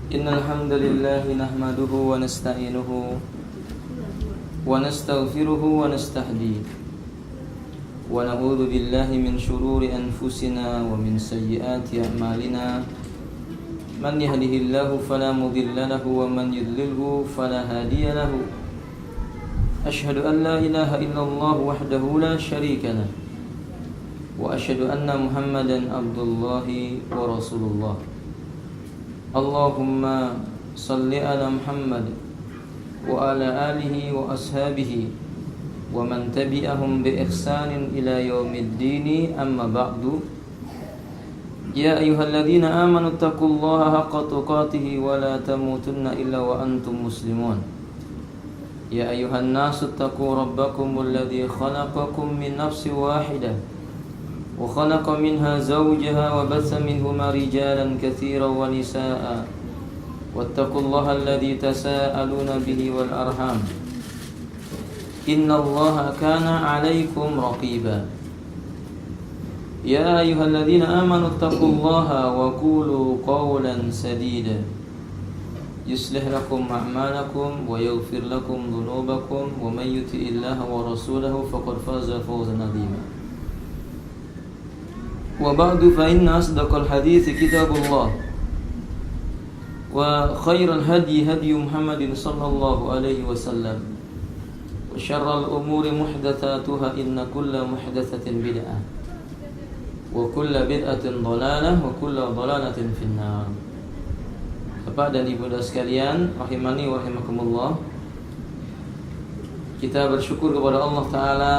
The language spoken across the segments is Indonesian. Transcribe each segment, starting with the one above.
Innal hamdalillah nahmaduhu wa nasta'inuhu wa nastaghfiruhu wa nastahdiih wa na'udzu billahi min shururi anfusina wa min sayyiati a'malina man yahdihillahu fala mudilla lahu wa man yudlilhu fala hadiya lahu asyhadu an la ilaha illallah wahdahu la syarika lah wa asyhadu anna Muhammadan abdullahi wa rasulullah. Allahumma salli ala Muhammad wa ala alihi wa ashabihi wa man tabi'ahum bi ihsanin ila yaumiddin, amma ba'du. Ya ayyuhalladzina amanu taqullaha haqqa tuqatih wa la tamutunna illa wa antum muslimun. Ya ayyuhan nasu taqu rabbakumul ladzi khalaqakum min nafsin wahidah wa khalaqa minha zawjaha wa batha minhuma rijalan katsiran wa nisaa wattaqullaha alladzi tasaaluna bihi wal arham innallaha kana 'alaikum raqiba. Ya ayyuhalladzina amanu taqullaha wa qulu qawlan sadida yuslih lakum a'malakum wa yaghfir lakum dhunubakum wa may yuti'illaha wa rasulahu faqad faza fawzan 'azima. Wa ba'du fa inna asdaqal hadithi kitabullah wa khairal hadi Muhammadin sallallahu alaihi wasallam wa syarral umuri muhdatsatuha inna kulla muhdatsatin bid'ah wa kulla bid'atin dhalalah wa kulla dhalalatin finnar. Bapak dan Ibu sekalian, rahimani wa rahimakumullah. Kita bersyukur kepada Allah Ta'ala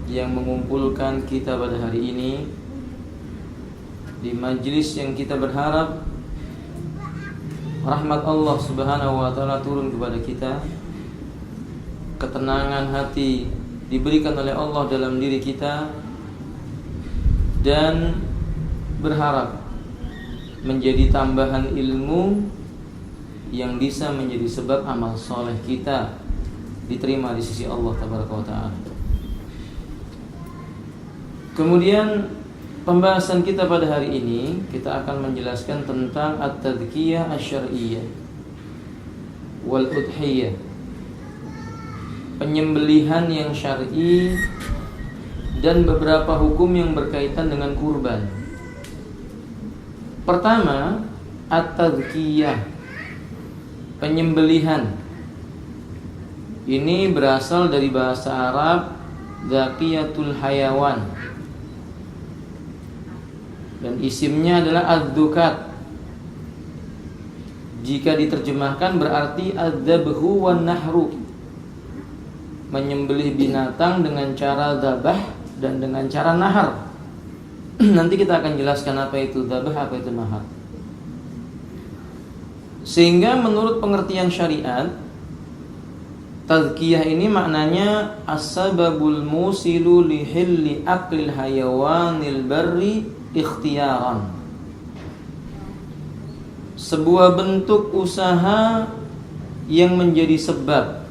yang mengumpulkan kita pada hari ini di majlis yang kita berharap rahmat Allah Subhanahu wa taala turun kepada kita, ketenangan hati diberikan oleh Allah dalam diri kita, dan berharap menjadi tambahan ilmu yang bisa menjadi sebab amal soleh kita diterima di sisi Allah Tabaraka wa taala. Kemudian pembahasan kita pada hari ini, kita akan menjelaskan tentang at-tadhkiyah asy-syar'iyyah wal udhiyah, penyembelihan yang syar'i dan beberapa hukum yang berkaitan dengan kurban. Pertama, at-tadhkiyah, penyembelihan. Ini berasal dari bahasa Arab dhakiyatul hayawan, dan isimnya adalah adzukat. Jika diterjemahkan berarti adzabhu wan nahru, menyembelih binatang dengan cara dzabah dan dengan cara nahar. Nanti kita akan jelaskan apa itu dzabah, apa itu nahar. Sehingga menurut pengertian syariat, tazkiyah ini maknanya as-sababul musilu li hilli aqlil hayawanil barri ikhtiyaran, sebuah bentuk usaha yang menjadi sebab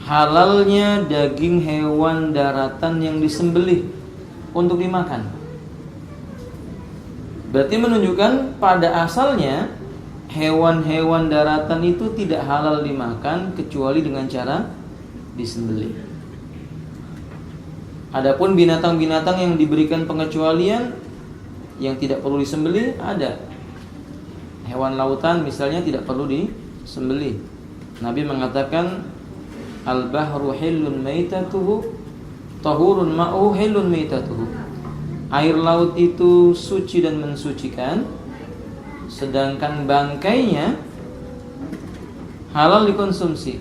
halalnya daging hewan daratan yang disembelih untuk dimakan. Berarti menunjukkan pada asalnya hewan-hewan daratan itu tidak halal dimakan kecuali dengan cara disembelih. Adapun binatang-binatang yang diberikan pengecualian yang tidak perlu disembelih ada. Hewan lautan misalnya tidak perlu disembelih. Nabi mengatakan al-bahru hillun maitatuhu tahurun ma'u hillun maitatuhu. Air laut itu suci dan mensucikan, sedangkan bangkainya halal dikonsumsi.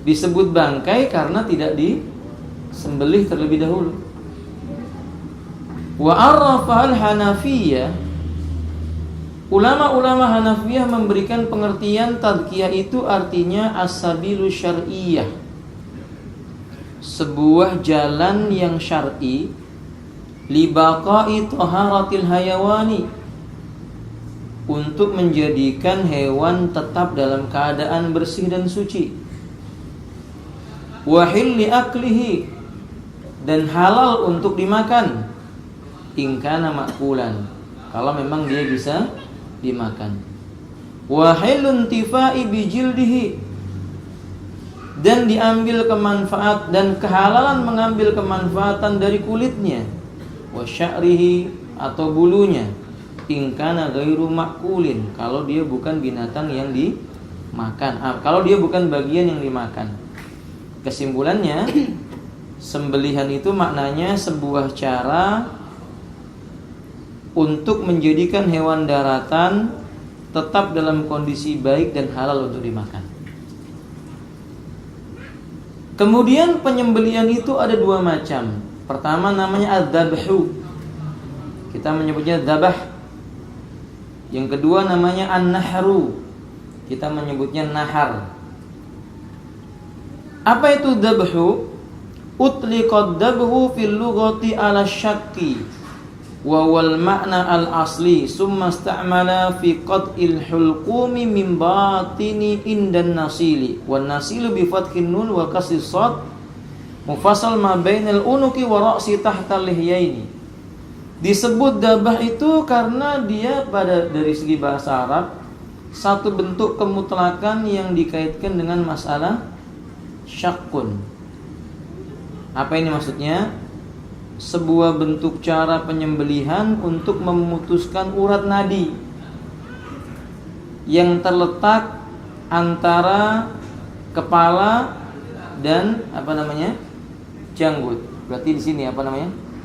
Disebut bangkai karena tidak disembelih terlebih dahulu. Wa arrafa al-Hanafiyah, ulama-ulama Hanafiyah memberikan pengertian tadhkiyah itu artinya as-sabilu syar'iyyah, sebuah jalan yang syar'i li baqa'i taharatil hayawani, untuk menjadikan hewan tetap dalam keadaan bersih dan suci. Wa hilli aklihi, dan halal untuk dimakan. In kana ma'kulan, kalau memang dia bisa dimakan. Wa hilun tifai bijildihi, dan diambil kemanfaat dan kehalalan mengambil kemanfaatan dari kulitnya. Wa sya'rihi, atau bulunya, in kana ghairu makulin, kalau dia bukan binatang yang dimakan, kalau dia bukan bagian yang dimakan. Kesimpulannya, sembelihan itu maknanya sebuah cara untuk menjadikan hewan daratan tetap dalam kondisi baik dan halal untuk dimakan. Kemudian penyembelihan itu ada dua macam. Pertama namanya adzabhu, kita menyebutnya dzabah. Yang kedua namanya an-nahru, kita menyebutnya nahar. Apa itu dzabhu? Utliqad dzabhu fil lughati ala syakki wa wal makna al asli summa ista'mala fi qat'il hulqumi min batini indan nasili wan nasilu bi fathin nun wa kasri sad mufassal ma bainal unuki wa ra'si tahta lihyaini. Disebut dabah itu karena dia dari segi bahasa Arab satu bentuk kemutlakan yang dikaitkan dengan masalah syakkun. Apa ini maksudnya? Sebuah bentuk cara penyembelihan untuk memutuskan urat nadi yang terletak antara kepala dan janggut. Berarti di sini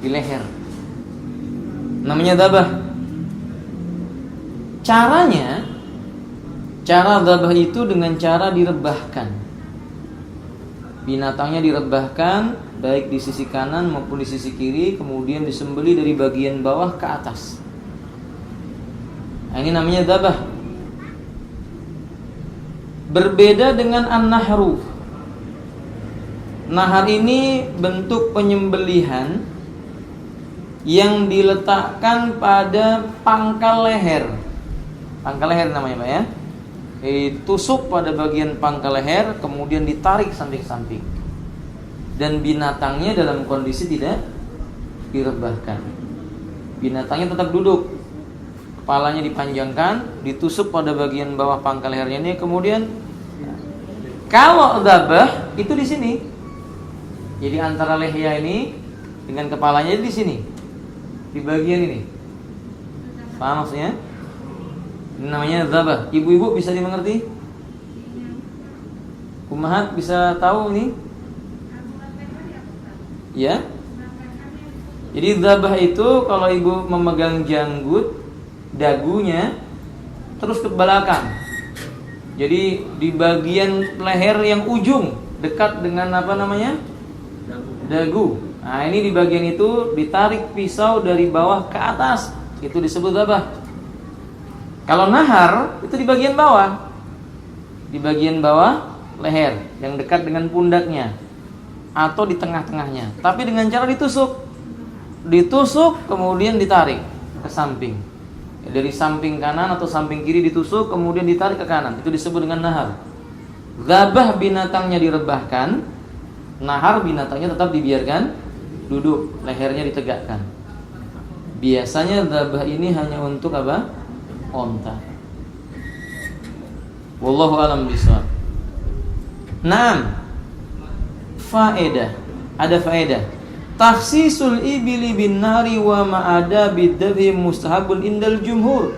di leher. Namanya dzabah. Cara dzabah itu dengan cara direbahkan. Binatangnya direbahkan baik di sisi kanan maupun di sisi kiri, kemudian disembelih dari bagian bawah ke atas. Nah, ini namanya dzabah. Berbeda dengan an-nahru. Nahar ini bentuk penyembelihan yang diletakkan pada pangkal leher. Pangkal leher namanya, Pak ya. Ditusuk pada bagian pangkal leher, kemudian ditarik samping-samping. Dan binatangnya dalam kondisi tidak direbahkan. Binatangnya tetap duduk, kepalanya dipanjangkan, ditusuk pada bagian bawah pangkal lehernya ini. Kemudian kalau dzabah itu di sini. Jadi antara lehya ini dengan kepalanya di sini, di bagian ini. Paham maksudnya? Ini namanya dzabah. Ibu-ibu bisa dimengerti? Ummahat bisa tahu ini? Ya. Jadi dzabah itu kalau ibu memegang janggut, dagunya terus ke belakang. Jadi di bagian leher yang ujung dekat dengan dagu. Nah, ini di bagian itu ditarik pisau dari bawah ke atas. Itu disebut dzabah. Kalau nahar itu di bagian bawah. Di bagian bawah leher yang dekat dengan pundaknya atau di tengah-tengahnya, tapi dengan cara ditusuk kemudian ditarik ke samping, dari samping kanan atau samping kiri ditusuk kemudian ditarik ke kanan, itu disebut dengan nahar. Dzabah binatangnya direbahkan, nahar binatangnya tetap dibiarkan duduk, lehernya ditegakkan. Biasanya dzabah ini hanya untuk onta. Wallahu a'lam bishawab. Faedah. Ada faedah. Takhsisul ibili bin nari wa ma'ada bidabhi mustahabun indal jumhur.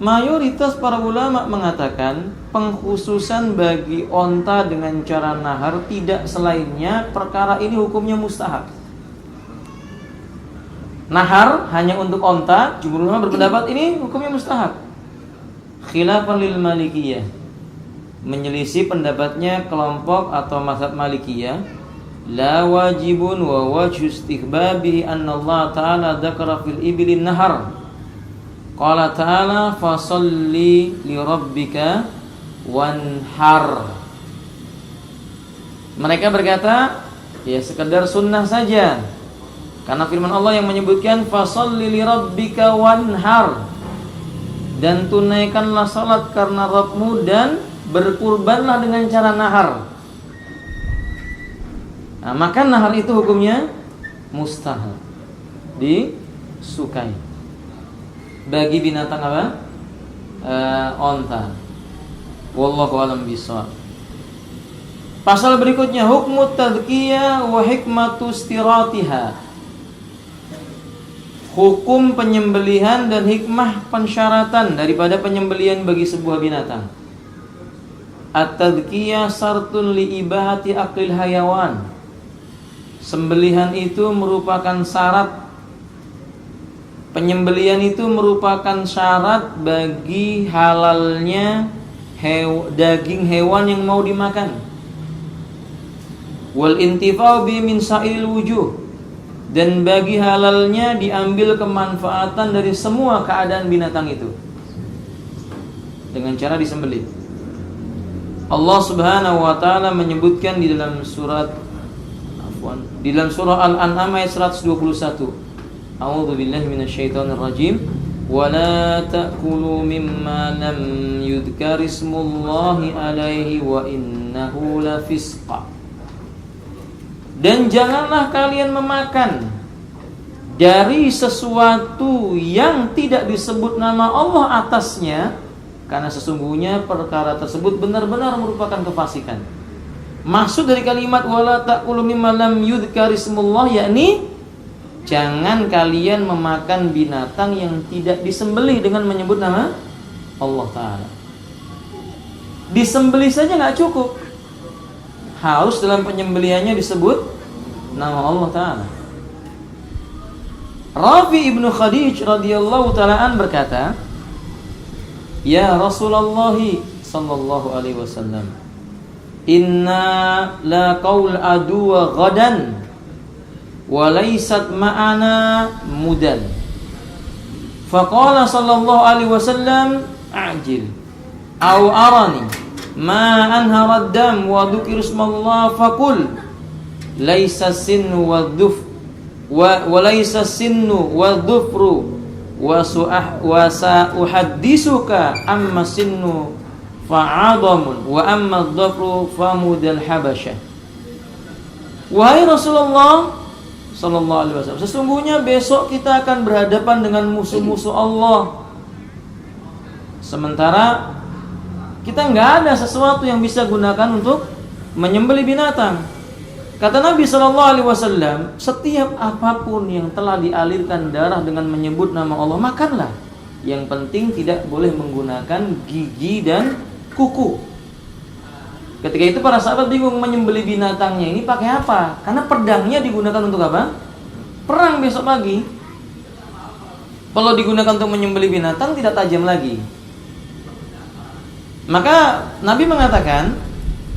Mayoritas para ulama mengatakan pengkhususan bagi onta dengan cara nahar tidak selainnya perkara ini hukumnya mustahab. Nahar hanya untuk onta, jumhur ulama berpendapat ini hukumnya mustahab. Khilafan lil Malikiyah, menyelisih pendapatnya kelompok atau mazhab Malikiyah. La wajibun wa wajhu istihbabihi anna Allah ta'ala dzakara fil ibilin nahar. Qala ta'ala fasalli li rabbika wanhar. Mereka berkata, ya sekedar sunnah saja. Karena firman Allah yang menyebutkan fasalli li rabbika wanhar, dan tunaikanlah salat karena Rabbmu dan berkurbanlah dengan cara nahar. Nah, maka nahar itu hukumnya mustahab, disukai bagi binatang onta. Wallahu a'lam bishawab. Pasal berikutnya hukmu tadhkiyah wa hikmatu istiratiha. Hukum penyembelihan dan hikmah pensyaratan daripada penyembelihan bagi sebuah binatang. At-tadhkiyah sartun li ibahati aqlil hayawan. Sembelihan itu merupakan syarat. Penyembelihan itu merupakan syarat bagi halalnya daging hewan yang mau dimakan. Wal intifa'u bi min sa'il wujuh. Dan bagi halalnya diambil kemanfaatan dari semua keadaan binatang itu dengan cara disembelih. Allah Subhanahu wa taala menyebutkan di dalam surah Al-An'am ayat 121. A'udzu billahi minasyaitonir rajim. Wa la ta'kulu mimma lam yudhkar ismullahi alaihi wa innahu lafisqa. Dan janganlah kalian memakan dari sesuatu yang tidak disebut nama Allah atasnya, karena sesungguhnya perkara tersebut benar-benar merupakan kefasikan. Maksud dari kalimat wala ta'kulu mimma lam yudhkar ismullah, yakni jangan kalian memakan binatang yang tidak disembelih dengan menyebut nama Allah Ta'ala. Disembelih saja gak cukup, harus dalam penyembelihannya disebut nama Allah Ta'ala. Rafi ibnu Khadij radhiyallahu ta'ala berkata, Ya Rasulullah sallallahu alaihi wasallam, inna la qaul aduwa ghadan wa laysat ma'ana mudan. Faqala sallallahu alaihi wasallam, a'jil aw arani ma anhara ad-dam wa dhukira ismallah faqul laisa sinnu wa dhuf wa laisa sinnu wa dhufru wa sa'uhaddisuka amma sinnu fa'adamun wa amma dhufru famudal habasyah. Wahai Rasulullah sallallahu alaihi wasallam, sesungguhnya besok kita akan berhadapan dengan musuh-musuh Allah, sementara kita nggak ada sesuatu yang bisa gunakan untuk menyembelih binatang. Kata Nabi SAW, setiap apapun yang telah dialirkan darah dengan menyebut nama Allah, makanlah. Yang penting tidak boleh menggunakan gigi dan kuku. Ketika itu para sahabat bingung menyembelih binatangnya ini pakai apa? Karena pedangnya digunakan untuk apa? Perang besok pagi. Kalau digunakan untuk menyembelih binatang tidak tajam lagi. Maka Nabi mengatakan,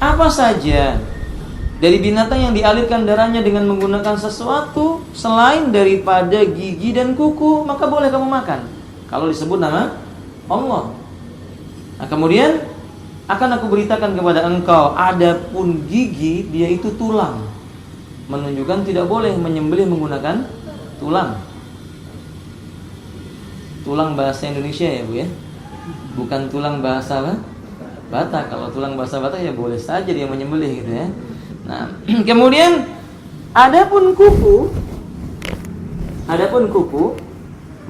apa saja dari binatang yang dialirkan darahnya dengan menggunakan sesuatu selain daripada gigi dan kuku, maka boleh kamu makan kalau disebut nama Allah. Nah, kemudian akan aku beritakan kepada engkau, adapun gigi dia itu tulang, menunjukkan tidak boleh menyembelih menggunakan tulang. Tulang bahasa Indonesia ya Bu ya, bukan tulang bahasa Batak. Kalau tulang bahasa Batak ya boleh saja dia menyembelih gitu ya. Nah, kemudian adapun kuku,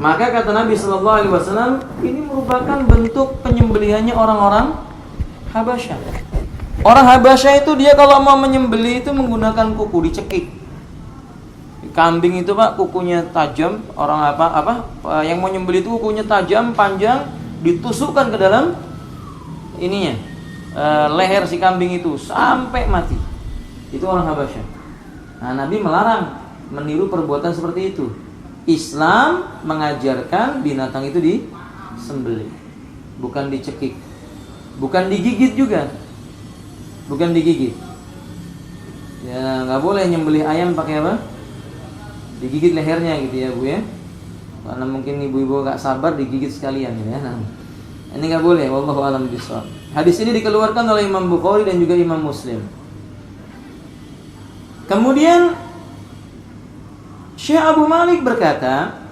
maka kata Nabi sallallahu alaihi wasallam, ini merupakan bentuk penyembelihannya orang-orang Habasyah. Orang Habasyah itu dia kalau mau menyembelih itu menggunakan kuku, dicekik. Kambing itu Pak kukunya tajam, orang yang mau nyembelih itu kukunya tajam, panjang, ditusukkan ke dalam ininya, leher si kambing itu sampai mati. Itu orang Habasyah. Nah, Nabi melarang meniru perbuatan seperti itu. Islam mengajarkan binatang itu disembelih, bukan dicekik, bukan digigit juga, bukan digigit. Ya, nggak boleh nyembelih ayam pakai apa? Digigit lehernya gitu ya Bu ya. Karena mungkin ibu-ibu nggak sabar digigit sekalian ya. Nah, ini nggak boleh. Wallahu a'lam bishawab. Hadis ini dikeluarkan oleh Imam Bukhari dan juga Imam Muslim. Kemudian Syekh Abu Malik berkata,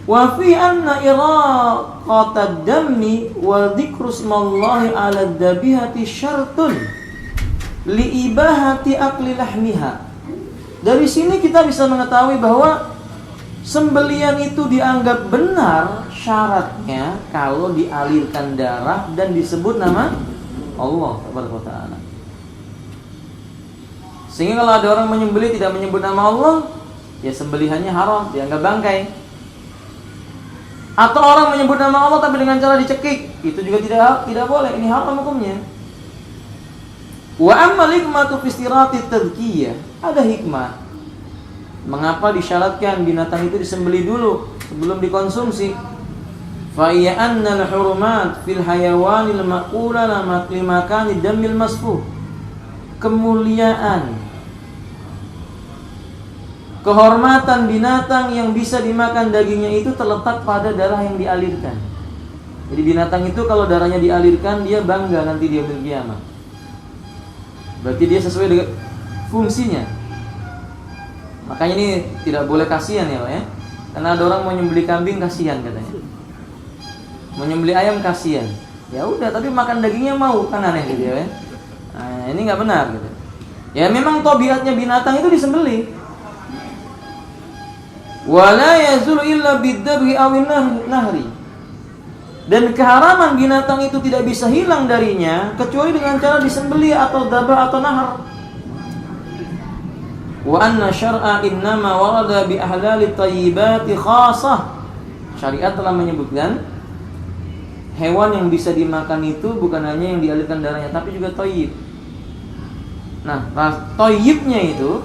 wa fi anna iraqatad dammi wa dzikru ismallahi 'ala dzabihati syartun li ibahati akli lahmiha. Dari sini kita bisa mengetahui bahwa sembelian itu dianggap benar syaratnya kalau dialirkan darah dan disebut nama Allah Taala. Sehingga kalau ada orang menyembelih tidak menyebut nama Allah, ya sembelihannya haram, dianggap bangkai. Atau orang menyebut nama Allah tapi dengan cara dicekik, itu juga tidak boleh, ini haram hukumnya. Wa amma hikmatu fi istirati tadhkiyah, ada hikmah mengapa disyaratkan binatang itu disembelih dulu sebelum dikonsumsi. Fa iya anna al-hurumat fil hayawanil maqula la makani damil masfuh. Kemuliaan, kehormatan binatang yang bisa dimakan dagingnya itu terletak pada darah yang dialirkan. Jadi binatang itu kalau darahnya dialirkan, dia bangga nanti di yaumil qiyamah. Berarti dia sesuai dengan fungsinya. Makanya ini tidak boleh kasihan ya Pak ya. Karena ada orang mau nyembelih kambing kasihan katanya. Mau nyembelih ayam kasihan. Ya udah, tapi makan dagingnya mau, kan aneh gitu ya. Nah, ini nggak benar gitu. Ya memang tabiatnya binatang itu disembelih. Wala yazulu illa bid-dabhi awin nahri. Dan keharaman binatang itu tidak bisa hilang darinya kecuali dengan cara disembelih atau dabah atau nahar. Wa anna syar'a innama warada bi ahlali thayyibati khassah. Syariat telah menyebutkan hewan yang bisa dimakan itu bukan hanya yang dialirkan darahnya tapi juga thayyib. Nah, thayyibnya itu,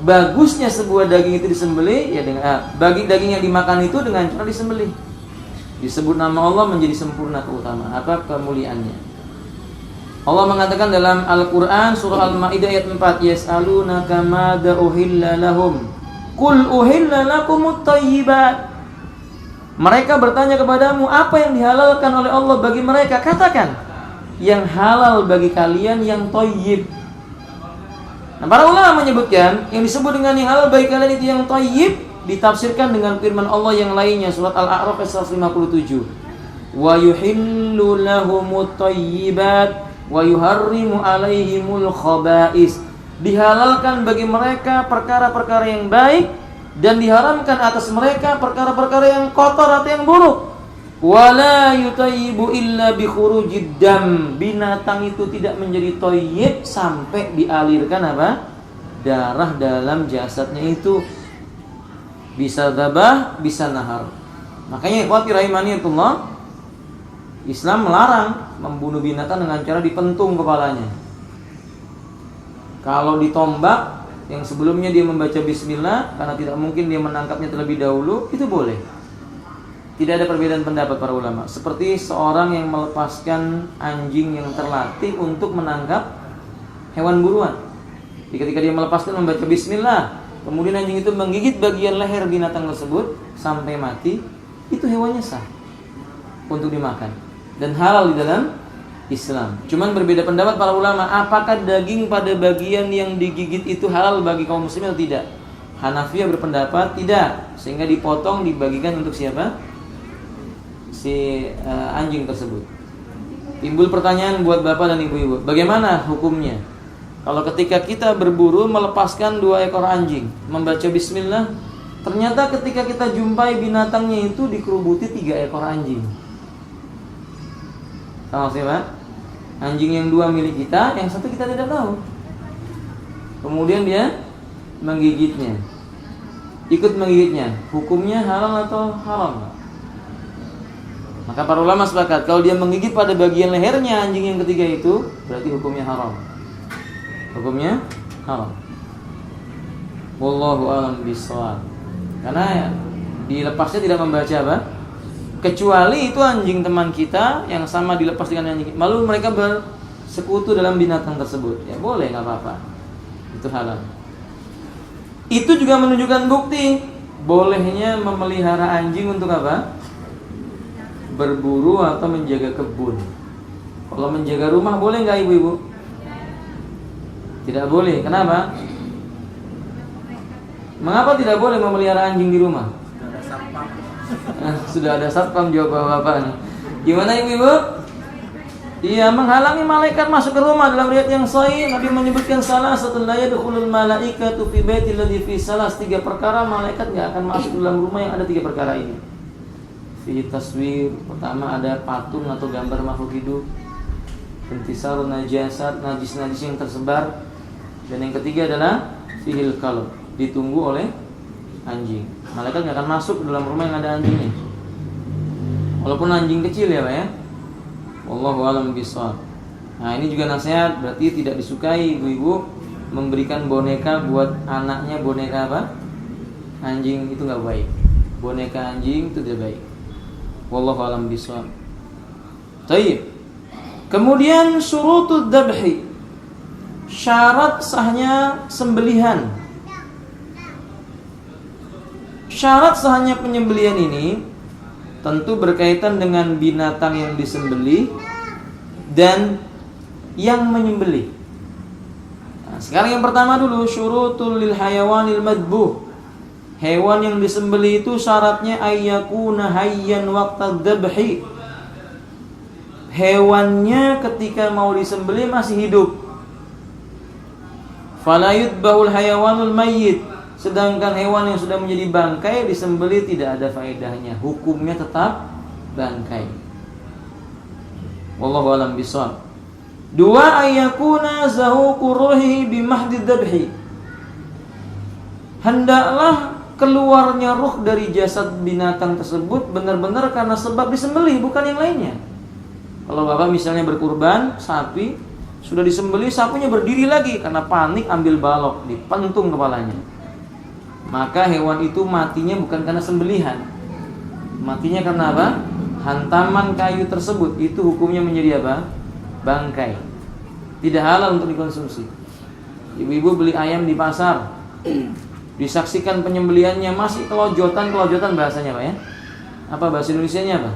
bagusnya sebuah daging itu disembelih ya dengan daging yang dimakan itu dengan cara disembelih. Disebut nama Allah menjadi sempurna keutamaan kemuliaannya. Allah mengatakan dalam Al-Qur'an surah Al-Maidah ayat 4, yas'alunaka madza uhilla lahum qul uhilla lakumut thayyibat. Mereka bertanya kepadamu apa yang dihalalkan oleh Allah bagi mereka, katakan yang halal bagi kalian yang thayyib. Nah, para ulama menyebutkan yang disebut dengan yang halal bagi kalian itu yang thayyib ditafsirkan dengan firman Allah yang lainnya surat Al-A'raf ayat 157. Wa yuhillu lahumut thayyibat wa yuharrimu alaihimul khaba'is. Dihalalkan bagi mereka perkara-perkara yang baik dan diharamkan atas mereka perkara-perkara yang kotor atau yang buruk. Wala yutayyibu illa bi khurujid dam. Binatang itu tidak menjadi thayyib sampai dialirkan apa? Darah dalam jasadnya itu. Bisa dzabah, bisa nahar. Makanya ikhwati rahimanillah, Islam melarang membunuh binatang dengan cara dipentung kepalanya. Kalau ditombak, yang sebelumnya dia membaca bismillah karena tidak mungkin dia menangkapnya terlebih dahulu, itu boleh. Tidak ada perbedaan pendapat para ulama. Seperti seorang yang melepaskan anjing yang terlatih untuk menangkap hewan buruan. Ketika dia melepaskan membaca bismillah, kemudian anjing itu menggigit bagian leher binatang tersebut sampai mati, itu hewannya sah untuk dimakan dan halal di dalam Islam. Cuman berbeda pendapat para ulama, apakah daging pada bagian yang digigit itu halal bagi kaum muslimin atau tidak. Hanafiyah berpendapat tidak, sehingga dipotong dibagikan untuk siapa? Si anjing tersebut. Timbul pertanyaan buat bapak dan ibu-ibu, bagaimana hukumnya kalau ketika kita berburu melepaskan 2 ekor anjing, membaca bismillah, ternyata ketika kita jumpai binatangnya itu dikerubuti 3 ekor anjing. Sama siapa? Anjing yang 2 milik kita, yang 1 kita tidak tahu. Kemudian dia menggigitnya, ikut menggigitnya, hukumnya halal atau haram? Maka para ulama sepakat kalau dia menggigit pada bagian lehernya anjing yang ketiga itu, berarti hukumnya haram. Hukumnya haram. Wallahu a'lam bishawab. Karena ya, dilepasnya tidak membaca apa? Kecuali itu anjing teman kita yang sama dilepas dengan anjing, lalu mereka bersekutu dalam binatang tersebut, ya boleh, nggak apa-apa, itu halal. Itu juga menunjukkan bukti bolehnya memelihara anjing untuk apa? Berburu atau menjaga kebun. Kalau menjaga rumah boleh nggak ibu-ibu? Tidak boleh. Kenapa? Mengapa tidak boleh memelihara anjing di rumah? Sudah ada satpam, jawab bapak-bapak. Gimana ibu-ibu? Iya, menghalangi malaikat masuk ke rumah. Dalam riwayat yang sahih Nabi menyebutkan salah satu la yadkhulul malaikatu fi baitil ladzi fi salas, 3 perkara malaikat enggak akan masuk ke dalam rumah yang ada 3 perkara ini. fihi taswir. Pertama ada patung atau gambar makhluk hidup. Intisarun najasat, najis-najis yang tersebar. Dan yang ketiga adalah fihil kalb, ditunggu oleh anjing. Malaikat nggak akan masuk ke dalam rumah yang ada anjingnya, walaupun anjing kecil ya Pak ya. Wallahu a'lam bishawab. Nah ini juga nasihat, berarti tidak disukai ibu-ibu memberikan boneka buat anaknya, boneka apa? Anjing, itu nggak baik. Boneka anjing itu tidak baik. Wallahu a'lam bishawab. Baik. Kemudian syurutud dzabhi, syarat sahnya sembelihan. Syarat sahnya penyembelihan ini tentu berkaitan dengan binatang yang disembelih dan yang menyembelih. Nah, sekarang yang pertama dulu, syurutul lil hayawanil madbuh. Hewan yang disembelih itu syaratnya ayyakuna hayyan waqta dzabhi. Hewannya ketika mau disembelih masih hidup. Fala yudbahul hayawanul mayyit. Sedangkan hewan yang sudah menjadi bangkai disembelih tidak ada faedahnya, hukumnya tetap bangkai. Wallahu a'lam bishawab. Dua, ayyakuna zahuqu ruhihi bimahdid dzabhi. Hendaklah keluarnya ruh dari jasad binatang tersebut benar-benar karena sebab disembelih, bukan yang lainnya. Kalau Bapak misalnya berkurban sapi, sudah disembelih, sapinya berdiri lagi karena panik ambil balok, dipentung kepalanya. Maka hewan itu matinya bukan karena sembelihan, matinya karena apa? Hantaman kayu tersebut. Itu hukumnya menjadi apa? Bangkai. Tidak halal untuk dikonsumsi. Ibu-ibu beli ayam di pasar, disaksikan penyembelihannya masih kelojotan bahasanya Pak ya. Apa bahasa Indonesianya apa?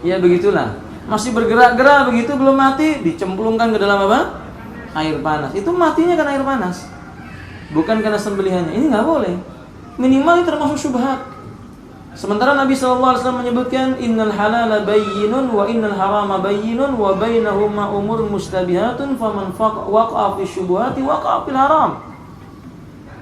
Ya begitulah. Masih bergerak-gerak begitu, belum mati, dicemplungkan ke dalam apa? Air panas. Itu matinya karena air panas, bukan karena sembelihannya. Ini nggak boleh. Minimal itu termasuk syubhat. Sementara Nabi SAW menyebutkan innal halala bayyinun wa innal harama bayyinun wa bainahuma umur mustabihatun faman waqa'a fi syubhati waqa'a fil haram.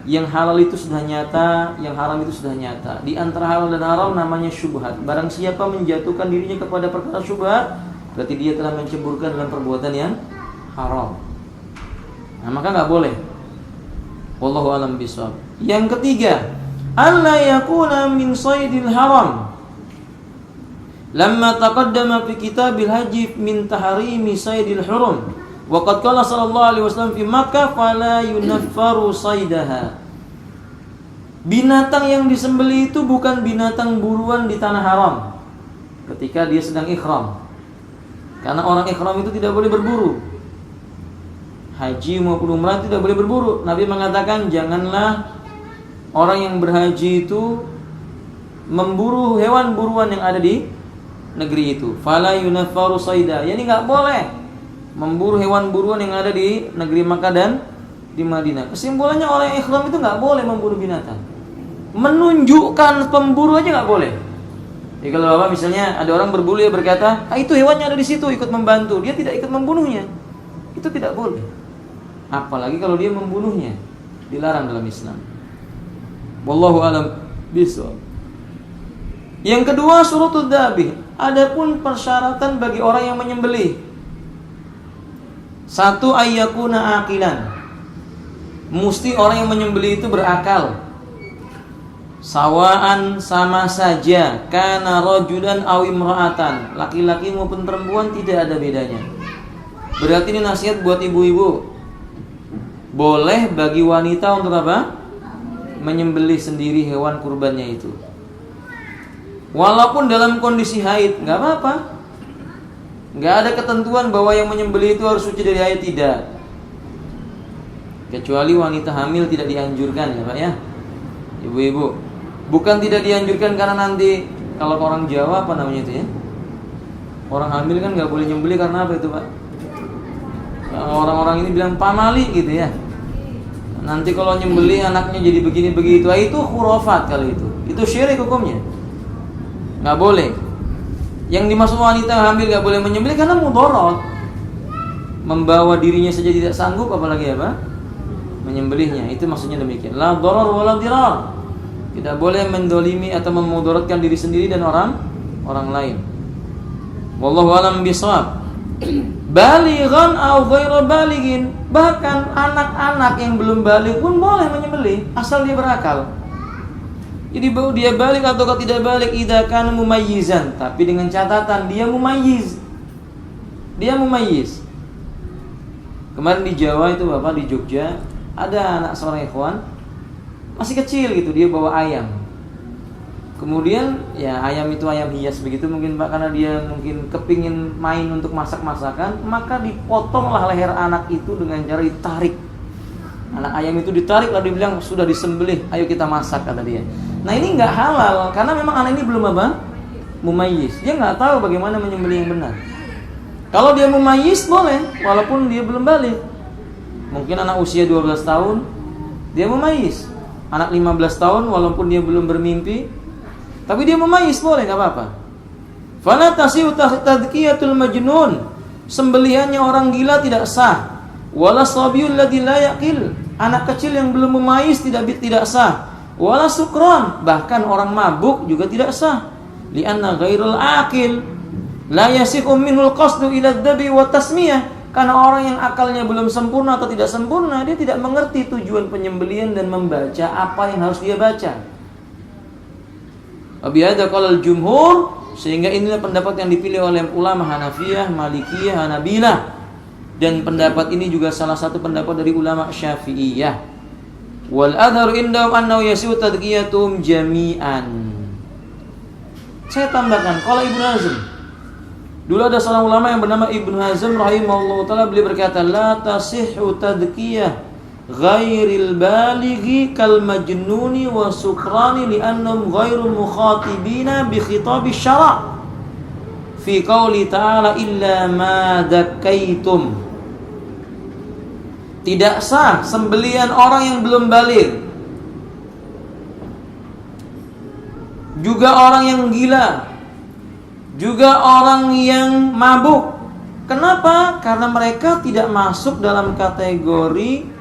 Yang halal itu sudah nyata, yang haram itu sudah nyata. Di antara halal dan haram namanya syubhat. Barang siapa menjatuhkan dirinya kepada perkara syubhat, berarti dia telah menceburkan dalam perbuatan yang haram. Nah, maka nggak boleh. Wallahu a'lam bishawab. Yang ketiga, alla yakuna min saydil haram. Lamma taqaddama fi kitabil haji min tahrimi saydil hurum. Wa qad qala sallallahu alaihi wasallam fi Makkah fala yunaffaru saydaha. Binatang yang disembelih itu bukan binatang buruan di tanah haram ketika dia sedang ihram. Karena orang ihram itu tidak boleh berburu. Haji maupun umrah tidak boleh berburu. Nabi mengatakan janganlah orang yang berhaji itu memburu hewan buruan yang ada di negeri itu. Fala yunaffaru sayda. Yani enggak boleh memburu hewan buruan yang ada di negeri Makkah dan di Madinah. Kesimpulannya orang yang ihram itu enggak boleh memburu binatang. Menunjukkan pemburu aja enggak boleh. Jadi kalau Bapak misalnya ada orang berburu, dia berkata, itu hewannya ada di situ, ikut membantu. Dia tidak ikut membunuhnya. Itu tidak boleh. Apalagi kalau dia membunuhnya, dilarang dalam Islam. Wallahu a'lam bishawab. Yang kedua, syurutud dzabih. Adapun persyaratan bagi orang yang menyembelih. Satu, ayyakuna aqilan. Mesti orang yang menyembelih itu berakal. Sawaan, sama saja, kana rajulan aw imra'atan, laki-laki maupun perempuan tidak ada bedanya. Berarti ini nasihat buat ibu-ibu. Boleh bagi wanita untuk apa? Menyembelih sendiri hewan kurbannya itu. Walaupun dalam kondisi haid, enggak apa-apa. Enggak ada ketentuan bahwa yang menyembelih itu harus suci dari haid, tidak. Kecuali wanita hamil tidak dianjurkan ya Pak ya. Ibu-ibu, bukan tidak dianjurkan karena nanti kalau orang Jawa apa namanya itu ya, orang hamil kan nggak boleh nyembelih karena apa itu Pak? Orang-orang ini bilang pamali gitu ya. Nanti kalau nyembelih anaknya jadi begini begitu, itu khurafat kalau itu syirik hukumnya, nggak boleh. Yang dimaksud wanita hamil nggak boleh menyembelih karena mudarat, membawa dirinya saja tidak sanggup, apalagi apa? Menyembelihnya. Itu maksudnya demikian. La darar wala dirar. Tidak boleh mendolimi atau memudaratkan diri sendiri dan orang lain. Wallahu a'lam bishawab. Balighan aw ghairu balighin, bahkan anak-anak yang belum baligh pun boleh menyembelih asal dia berakal. Jadi dia balik atau tidak balik, idza kana mumayyizan, tapi dengan catatan dia mumayyiz. Dia mumayyiz. Kemarin di Jawa itu Bapak, di Jogja, ada anak seorang ikhwan masih kecil gitu, dia bawa ayam. Kemudian ya ayam itu ayam hias begitu mungkin Pak, karena dia mungkin kepingin main untuk masak-masakan, maka dipotonglah leher anak itu dengan cara ditarik. Anak ayam itu ditarik lalu dibilang sudah disembelih, ayo kita masak, kata dia. Nah ini nggak halal karena memang anak ini belum apa? Mumayyiz. Dia nggak tahu bagaimana menyembelih yang benar. Kalau dia mumayyiz boleh walaupun dia belum balik. Mungkin anak usia 12 tahun dia mumayyiz. Anak 15 tahun walaupun dia belum bermimpi, tapi dia mumayyiz, boleh, nggak apa-apa. Fala tasihu tadkiyatul majnun, sembelihannya orang gila tidak sah. Wala sabiyul ladzi la yaqil, anak kecil yang belum mumayyiz tidak sah. Wala sukran, bahkan orang mabuk juga tidak sah. Li'anna ghairul aqil la yasihu minhul qasdu ila adzabi wa tasmiyah, karena orang yang akalnya belum sempurna atau tidak sempurna, dia tidak mengerti tujuan penyembelihan dan membaca apa yang harus dia baca. Abiyada qalal jumhur, sehingga inilah pendapat yang dipilih oleh ulama Hanafiyah, Malikiyah, Hanabilah, dan pendapat ini juga salah satu pendapat dari ulama Syafi'iyah. Wal adharu indahum annahu yasihu tadqiyatum jami'an. Saya tambahkan, kalau Ibnu Hazm, dulu ada seorang ulama yang bernama Ibnu Hazm rahimahullah ta'ala, beliau berkata, la tasihhu tadqiyah ghairil balighi kal majnuni wa sukrani li'annahum ghairu mukhatibina bi khitabi syara' fi qauli ta'ala illa ma dakkaitum. Tidak sah sembelihan orang yang belum baligh, juga orang yang gila, juga orang yang mabuk. Kenapa? Karena mereka tidak masuk dalam kategori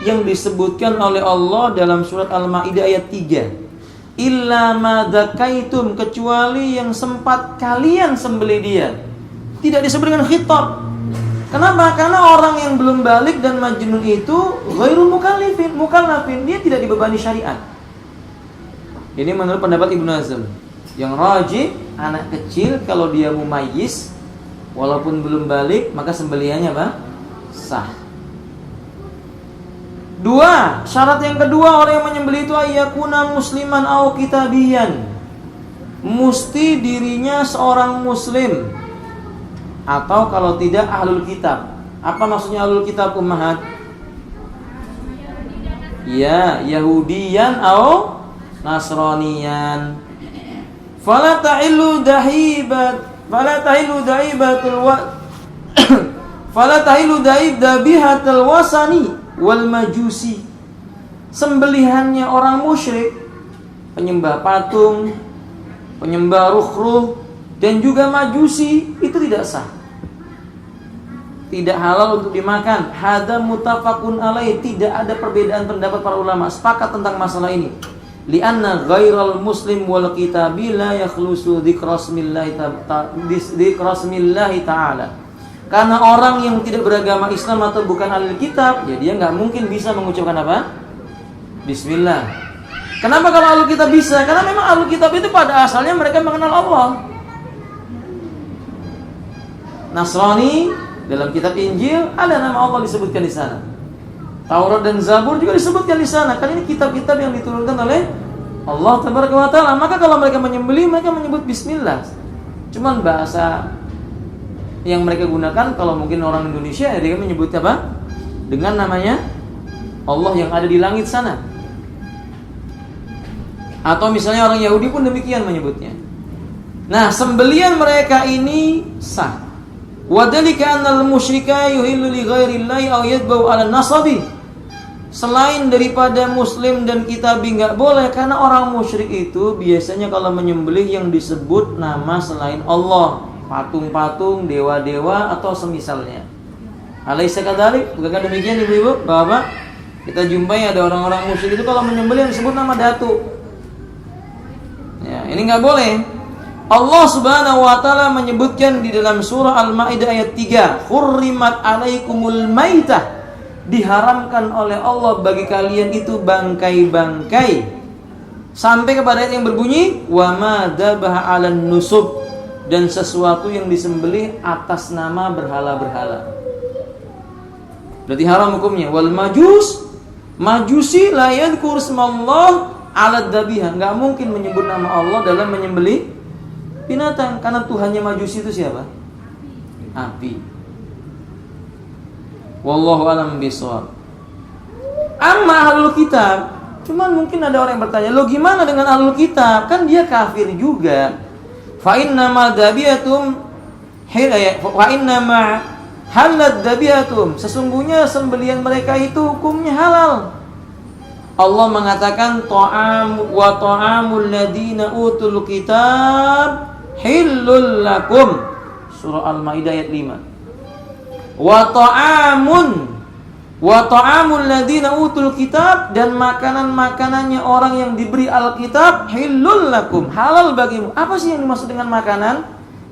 yang disebutkan oleh Allah dalam surat Al-Maidah ayat 3. Illa ma dzakaitum, kecuali yang sempat kalian sembelih dia. Tidak disebut dengan khitab. Kenapa? Karena orang yang belum balik dan majnun itu ghairu mukallafin, dia tidak dibebani syariat. Ini menurut pendapat Ibnu Hazm. Yang rajih, anak kecil kalau dia mumayyiz walaupun belum balik, maka sembelihannya apa? Sah. 2, syarat yang kedua orang yang menyembelih itu ayyakuna musliman au kitabiyan. Mesti dirinya seorang muslim, atau kalau tidak ahlul kitab. Apa maksudnya ahlul kitab, ummahat? Ya, Yahudiyan au Nasraniyan. Fala tahillu dabihatul wasani wal majusi. Sembelihannya orang musyrik, penyembah patung, penyembah ruh-ruh, dan juga majusi, itu tidak sah, tidak halal untuk dimakan. Hadza muttafaqun alaih, tidak ada perbedaan pendapat para ulama, sepakat tentang masalah ini. Lianna ghairal muslim wal kitabi la yakhlusu dzikrasmillahi ta'ala. Karena orang yang tidak beragama Islam atau bukan ahli kitab, ya dia nggak mungkin bisa mengucapkan apa? Bismillah. Kenapa kalau ahli kitab bisa? Karena memang ahli kitab itu pada asalnya mereka mengenal Allah. Nasrani dalam kitab Injil ada nama Allah disebutkan di sana. Taurat dan Zabur juga disebutkan di sana. Kan ini kitab-kitab yang diturunkan oleh Allah Tabaraka wa Ta'ala. Maka kalau mereka menyembelih, mereka menyebut Bismillah. Cuman bahasa yang mereka gunakan, kalau mungkin orang Indonesia, dia menyebut apa? Dengan namanya Allah yang ada di langit sana. Atau misalnya orang Yahudi pun demikian menyebutnya. Nah, sembelian mereka ini sah. Wadhalika annal musyrika yuhillu li ghairillahi aw yadbau 'ala nasabi. Selain daripada muslim dan kitabi enggak boleh, karena orang musyrik itu biasanya kalau menyembelih yang disebut nama selain Allah, patung-patung, dewa-dewa atau semisalnya. Alaysa kadzalik? Bukankah demikian Ibu-ibu, Bapak? Kita jumpai ada orang-orang musyrik itu kalau menyembelih yang disebut nama datu, Ini nggak boleh. Allah Subhanahu wa taala menyebutkan di dalam surah Al-Maidah ayat 3, "Hurrimat 'alaikumul maitah." Diharamkan oleh Allah bagi kalian itu bangkai-bangkai. Sampai kepada ayat yang berbunyi, "Wa ma dabaha 'alan nusub." Dan sesuatu yang disembelih atas nama berhala-berhala. Berarti haram hukumnya. Wal majusi la yadhkur ismallah 'ala dhabiha. Enggak mungkin menyebut nama Allah dalam menyembelih binatang, karena Tuhannya Majusi itu siapa? Api. Wallahu a'lam bishawab. Amma ahlul kitab, cuman mungkin ada orang yang bertanya, lo gimana dengan ahlul kitab? Kan dia kafir juga. Fa innama dhabiyatum fa innama halad dhabiyatum. Sesungguhnya sembelihan mereka itu hukumnya halal. Allah mengatakan ta'amul ladina utul kitab hillul lakum. Surah Al-Maidah ayat 5. Wa ta'amul ladina utul kitab, dan makanan-makanannya orang yang diberi Alkitab hillul lakum, halal bagimu. Apa sih yang dimaksud dengan makanan?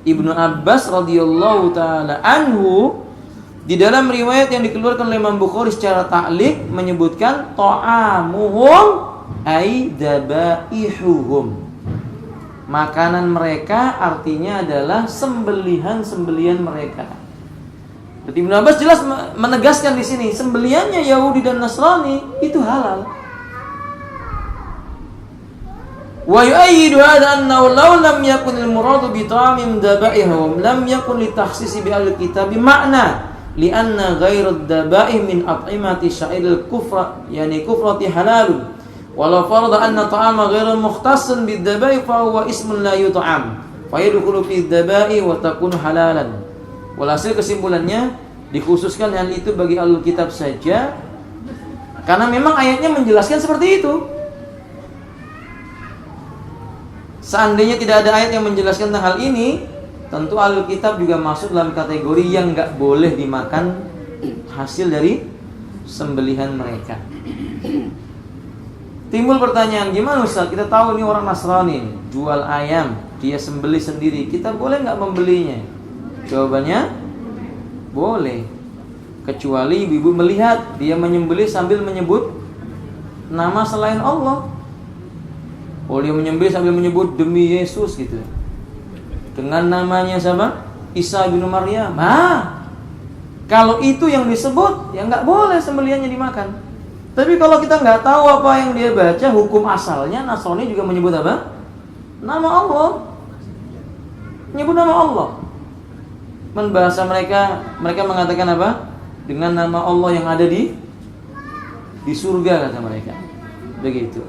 Ibnu Abbas radhiyallahu taala anhu di dalam riwayat yang dikeluarkan oleh Imam Bukhari secara ta'liq menyebutkan ta'amuhum ay dabaihuhum. Makanan mereka artinya adalah sembelihan-sembelihan mereka. Jadi Ibnu Abbas jelas menegaskan di sini sembelihannya Yahudi dan Nasrani itu halal. Wa yu'ayyidu hadha annahu law lam yakun al-muradu bi ta'amim dabaihum lam yakun li takhsisi bi al-kitab ma'na li'anna ghairu ad-dabaih min at'imati sya'iril kufra yani kufrati halalun walau farada anna ta'ama ghairu mukhtassan bid-dabaih fa huwa ismun la yut'am fa yadkhulu fi ad-dabaih wa takunu halalan. Walhasil kesimpulannya dikhususkan hal itu bagi ahlul kitab saja karena memang ayatnya menjelaskan seperti itu. Seandainya tidak ada ayat yang menjelaskan tentang hal ini, tentu ahlul kitab juga masuk dalam kategori yang nggak boleh dimakan hasil dari sembelihan mereka. Timbul pertanyaan, gimana Ustaz? Kita tahu ini orang Nasrani, jual ayam, dia sembelih sendiri. Kita boleh nggak membelinya? Jawabannya, boleh. Kecuali ibu-ibu melihat dia menyembelih sambil menyebut nama selain Allah. Oh, dia menyembelih sambil menyebut demi Yesus gitu. Dengan namanya siapa? Isa bin Maryam. Kalau itu yang disebut, ya nggak boleh sembelihannya dimakan. Tapi kalau kita nggak tahu apa yang dia baca, hukum asalnya Nasrani juga menyebut apa? Nama Allah. Menyebut nama Allah. Bahasa mereka mengatakan apa? Dengan nama Allah yang ada di surga kata mereka. Begitu.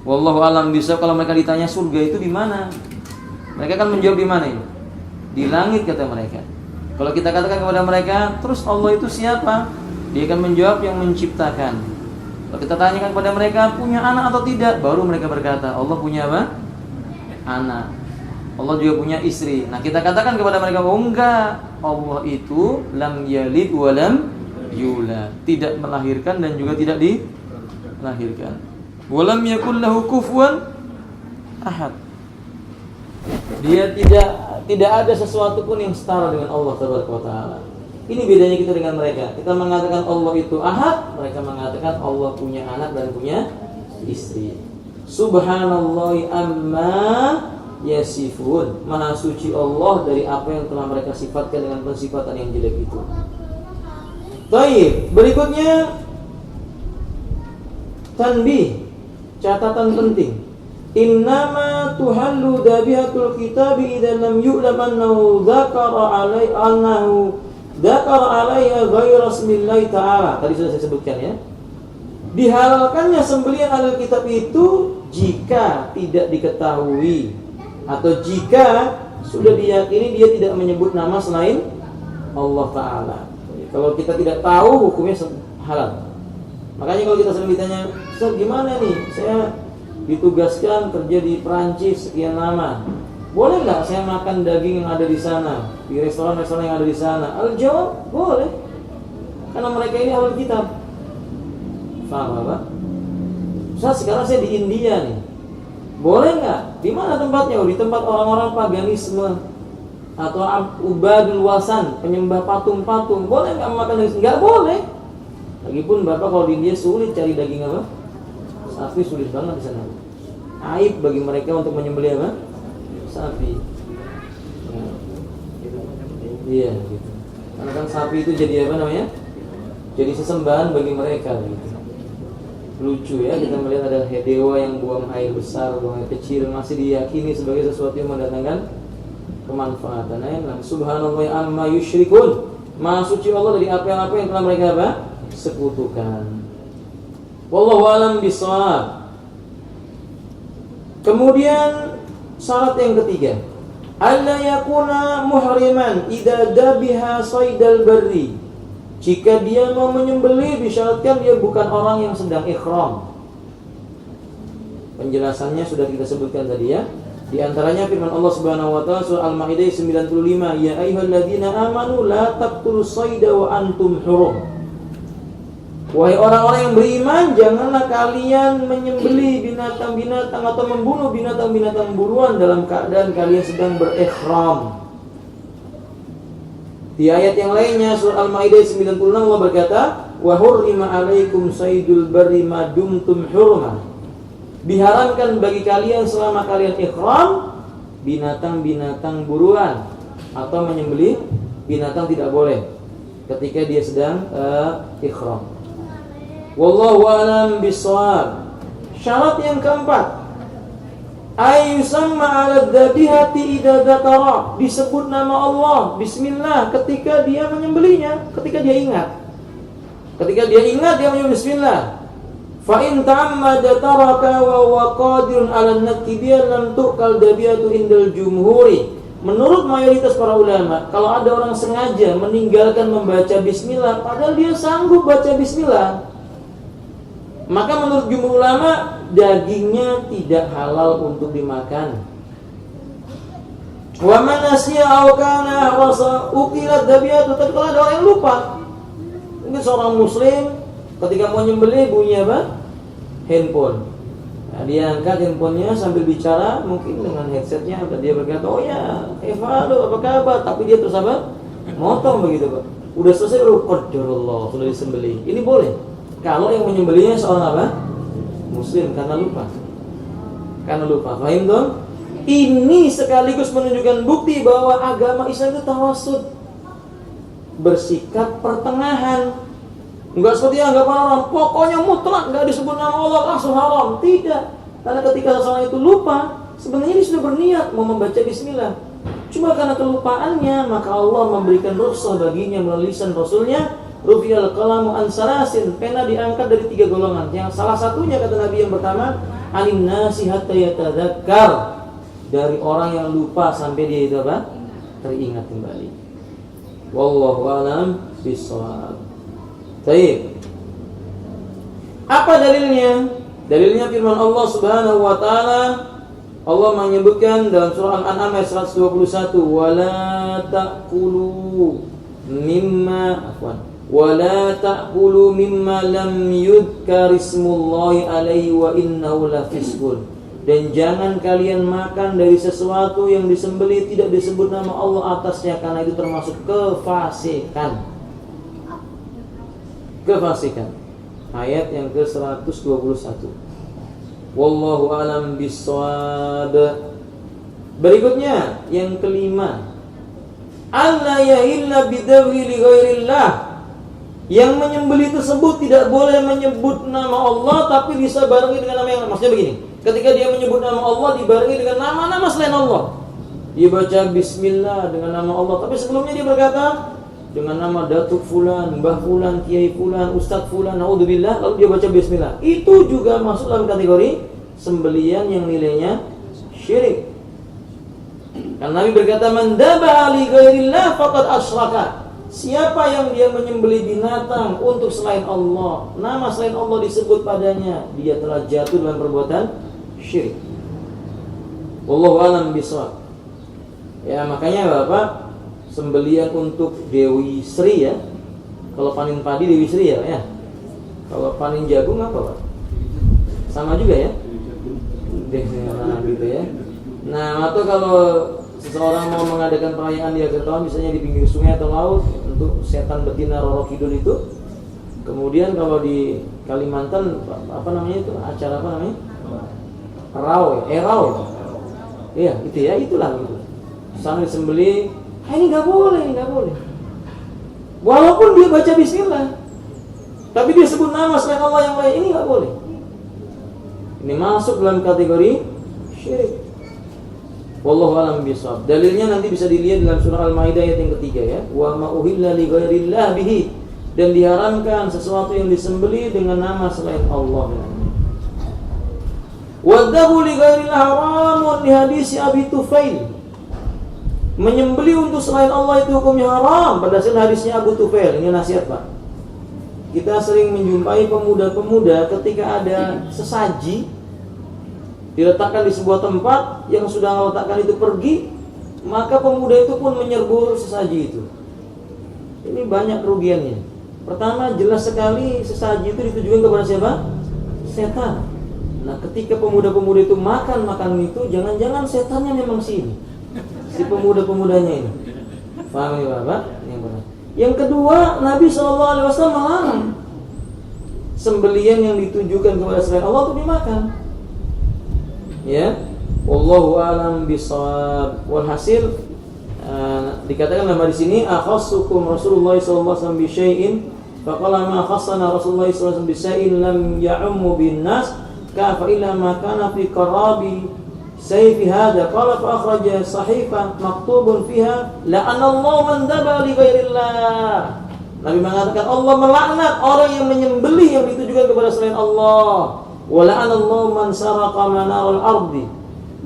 Wallahu a'lam bishawab. Kalau mereka ditanya surga itu di mana? Mereka kan menjawab di mana ini? Di langit kata mereka. Kalau kita katakan kepada mereka, terus Allah itu siapa? Dia akan menjawab yang menciptakan. Kalau kita tanyakan kepada mereka punya anak atau tidak, baru mereka berkata Allah punya apa? Anak. Allah juga punya istri. Nah kita katakan kepada mereka, oh enggak, Allah itu lam yalid wa lam yulad, tidak melahirkan dan juga tidak dilahirkan. Wa lam yakul lahu kufuwan ahad. Dia tidak ada sesuatu pun yang setara dengan Allah Taala. Ini bedanya kita dengan mereka. Kita mengatakan Allah itu ahad, mereka mengatakan Allah punya anak dan punya istri. Subhanallahi amma yasifun. Maha suci Allah dari apa yang telah mereka sifatkan dengan pensifatan yang jelek itu. Baik, berikutnya tanbih, catatan penting. Innama tuhallu dabihatul kitabi idza lam yu'lam annahu dzakara alaiha ghairu ismillahi ta'ala. Tadi sudah saya sebutkan ya. Dihalalkannya sembelihan ahli kitab itu jika tidak diketahui atau jika sudah diyakini dia tidak menyebut nama selain Allah Ta'ala. Kalau kita tidak tahu, hukumnya halal. Makanya kalau kita sering ditanya, Ustaz gimana nih, saya ditugaskan kerja di Perancis sekian lama, boleh nggak saya makan daging yang ada di sana, di restoran-restoran yang ada di sana? Al-jawab, boleh. Karena mereka ini ahli kitab. Faham apa? Ustaz sekarang saya di India nih, Boleh nggak? Di mana tempatnya? Di tempat orang-orang paganisme atau ubadul wasan, penyembah patung-patung. Boleh nggak makan daging? Nggak boleh. Lagipun Bapak kalau di India sulit cari daging apa? Sapi, sulit banget di sana. Aib bagi mereka untuk menyembelih apa? Sapi. Nah, iya gitu. Karena kan sapi itu jadi apa namanya? Jadi sesembahan bagi mereka gitu. Lucu ya, kita melihat ada dewa yang buang air besar, buang air kecil, masih diyakini sebagai sesuatu yang mendatangkan kemanfaatan. Subhanallah amma yusyrikun. Maha suci Allah dari apa yang telah mereka apa? Sekutukan. Wallahu a'lam bishawab. Kemudian syarat yang ketiga, alla yakuna muhriman idza dabiha saydal barri. Jika dia mau menyembelih, disyaratkan dia bukan orang yang sedang ikhram. Penjelasannya sudah kita sebutkan tadi ya. Di antaranya firman Allah Subhanahu wa taala surah Al-Maidah 95, ya ayyuhalladzina amanu la taqtulus sayda wa antum hurum. Wahai orang-orang yang beriman, janganlah kalian menyembelih binatang-binatang atau membunuh binatang-binatang buruan dalam keadaan kalian sedang berikhram. Di ayat yang lainnya surah Al-Maidah 96 Allah berkata, wa hurrima 'alaikum saydul barri ma dumtum hurma. Diharamkan bagi kalian selama kalian ikhram binatang-binatang buruan atau menyembelih binatang tidak boleh ketika dia sedang ikhram. Wallahu a'lam bishawab. Syarat yang keempat, ayyusamma 'ala dzabihati idza dzakara, disebut nama Allah bismillah ketika dia menyembelihnya, ketika dia ingat. Ketika dia ingat dia menyebut bismillah. Fa in ta'ammada taraka wa huwa qadirun 'ala an-nakbi lam tuqal dzabihatu indal jumhuri. Menurut mayoritas para ulama, kalau ada orang sengaja meninggalkan membaca bismillah padahal dia sanggup baca bismillah, maka menurut jumhur ulama dagingnya tidak halal untuk dimakan. Wa man nasiya aw kana rasa ukilat dzabihatu. Tapi kalau ada orang yang lupa, mungkin seorang muslim ketika mau nyembelih bunyi apa? Handphone. Nah, dia angkat handphonenya sambil bicara, mungkin dengan headsetnya, dia berkata, oh ya, Eva, apa kabar? Tapi dia terus apa? Motong begitu Pak. Udah selesai, qadarullah, sudah disembelih. Ini boleh kalau yang menyembelihnya seorang apa? Muslim, karena lupa. Paham dong? Ini sekaligus menunjukkan bukti bahwa agama Islam itu tawasud, bersikap pertengahan. Enggak seperti anggapan orang, pokoknya mutlak enggak disebut nama Allah langsung haram. Tidak. Karena ketika seseorang itu lupa, sebenarnya dia sudah berniat mau membaca bismillah. Cuma karena kelupaannya, maka Allah memberikan rukhsah baginya melalui lisan Rasulnya. Rufi'al qalamu an salasin, pena diangkat dari 3 golongan. Yang salah satunya kata Nabi yang pertama, anin nasi hatta yatadzakkar, dari orang yang lupa sampai dia itu apa? Teringat kembali. Wallahu a'lam bishawab. Baik. Apa dalilnya? Dalilnya firman Allah Subhanahu wa taala. Allah menyebutkan dalam surah Al-An'am ayat 121, wala ta'kulu mimma lam yudhkar ismullahi alaihi wa innahu lafisqun. Dan jangan kalian makan dari sesuatu yang disembelih tidak disebut nama Allah atasnya, karena itu termasuk kefasikan. Ayat yang ke-121. Wallahu a'lam bishawab. Berikutnya yang kelima, alla yahilla bidawhi li ghairillah. Yang menyembelih tersebut tidak boleh menyebut nama Allah tapi bisa barengi dengan nama yang lain. Maksudnya begini, ketika dia menyebut nama Allah dibarengi dengan nama-nama selain Allah. Dia baca bismillah dengan nama Allah, tapi sebelumnya dia berkata dengan nama Datuk Fulan, Mbah Fulan, Kiai Fulan, Ustadz Fulan, naudzubillah, lalu dia baca bismillah. Itu juga masuk dalam kategori sembelian yang nilainya syirik. Karena Nabi berkata, man dabaha li ghairillah faqad asyraka. Siapa yang dia menyembelih binatang untuk selain Allah, nama selain Allah disebut padanya, dia telah jatuh dalam perbuatan syirik. Wallahu a'lam bishawab. Ya, makanya Bapak, sembelian untuk Dewi Sri ya. Kalau panen padi Dewi Sri ya. Kalau panen jagung apa Pak? Sama juga ya. deh gitu ya. Nah, atau kalau seseorang mau mengadakan perayaan di akhir tahun misalnya di pinggir sungai atau laut untuk setan betina Roro Kidul itu. Kemudian kalau di Kalimantan apa namanya itu? Acara apa namanya? Rau. Iya, itu ya, itulah gitu. Sana disembelih, ini nggak boleh. Walaupun dia baca bismillah, tapi dia sebut nama selain Allah yang lain, ini nggak boleh. Ini masuk dalam kategori syirik. Wallahu a'lam bishawab. Dalilnya nanti bisa dilihat dalam surah Al-Maidah ayat yang ketiga ya. Wa ma uhilla li ghairillah bihi, dan diharamkan sesuatu yang disembelih dengan nama selain Allah. Wadzabu li ghairillah haramun di hadis Abi Tufail. Menyembelih untuk selain Allah itu hukumnya haram berdasarkan hadisnya Abu Tufail. Ini nasihat, Pak. Kita sering menjumpai pemuda-pemuda ketika ada sesaji diletakkan di sebuah tempat, yang sudah meletakkan itu pergi, maka pemuda itu pun menyerbu sesaji itu. Ini banyak kerugiannya. Pertama, jelas sekali sesaji itu ditujukan kepada siapa? Setan. Nah, ketika pemuda-pemuda itu makan itu, jangan-jangan setannya memang si pemuda-pemudanya ini. Paham ya, Bapak? Yang kedua, Nabi SAW melarang sembelian yang ditujukan kepada selain Allah untuk dimakan. Ya, wallahu a'lam bishawab. Walhasil dikatakan dalam hadis ini akhassukum Rasulullah sallallahu alaihi wasallam bi syai'in faqala ma khassana Rasulullah sallallahu alaihi wasallam bi syai'in lam ya'ummu bin nas ka fa illa ma kana fi qarabi sayfi hadha qala fa akhraja sahifah maktubun fiha la'ana Allah man daba li ghairillah. Nabi mengatakan Allah melaknat orang yang menyembelih yang ditujukan kepada selain Allah. Wa la'ana Allah man saraqa manarul ardi,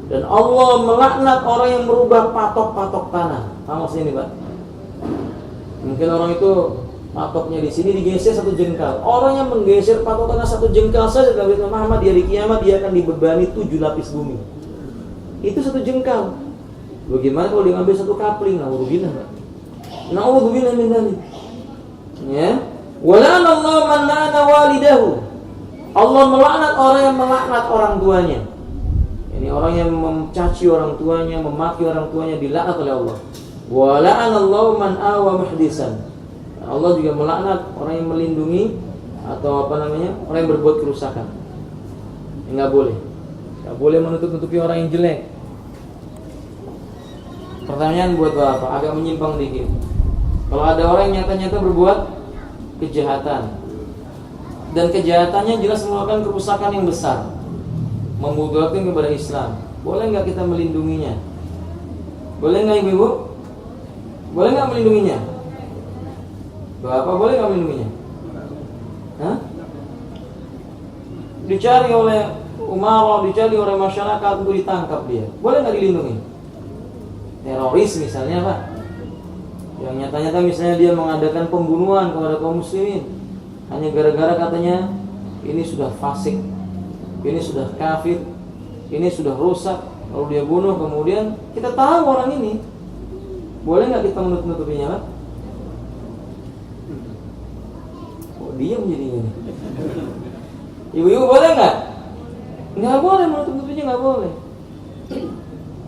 dan Allah melaknat orang yang merubah patok-patok tanah. Apa maksudnya ini, Pak? Mungkin orang itu patoknya di sini digeser satu jengkal. Orang yang menggeser patok tanah satu jengkal saja dalam Nabi Muhammad di hari kiamat dia akan dibebani 7 lapis bumi. Itu satu jengkal. Bagaimana kalau dia ngambil satu kapling? Nauzubillah, Pak. Nauzubillah min dzalik. Ya. Wa la'ana Allah man la'ana walidahu. Allah melaknat orang yang melaknat orang tuanya. Ini orang yang mencaci orang tuanya, memaki orang tuanya, dilaknat oleh Allah. Wa la'anallahu man awa muhdisan. Allah juga melaknat orang yang melindungi atau orang yang berbuat kerusakan. Enggak boleh. Enggak boleh menutup-nutupi orang yang jelek. Pertanyaan buat Bapak, agak menyimpang dikit. Kalau ada orang yang nyata-nyata berbuat kejahatan, dan kejahatannya jelas melakukan kerusakan yang besar, memudaratkan kepada Islam, boleh nggak kita melindunginya? Boleh nggak Ibu? Boleh nggak melindunginya? Bapak boleh nggak melindunginya? Hah? Dicari oleh umarah, dicari oleh masyarakat untuk ditangkap dia, boleh nggak dilindungi? Teroris misalnya, Pak, yang nyata-nyata misalnya dia mengadakan pembunuhan kepada kaum muslimin, hanya gara-gara katanya ini sudah fasik, ini sudah kafir, ini sudah rusak, lalu dia bunuh. Kemudian kita tahu orang ini, boleh nggak kita menutup-nutupinya, Pak? Kok diam jadinya? Ibu-ibu boleh nggak? Nggak boleh menutup-nutupinya, nggak boleh.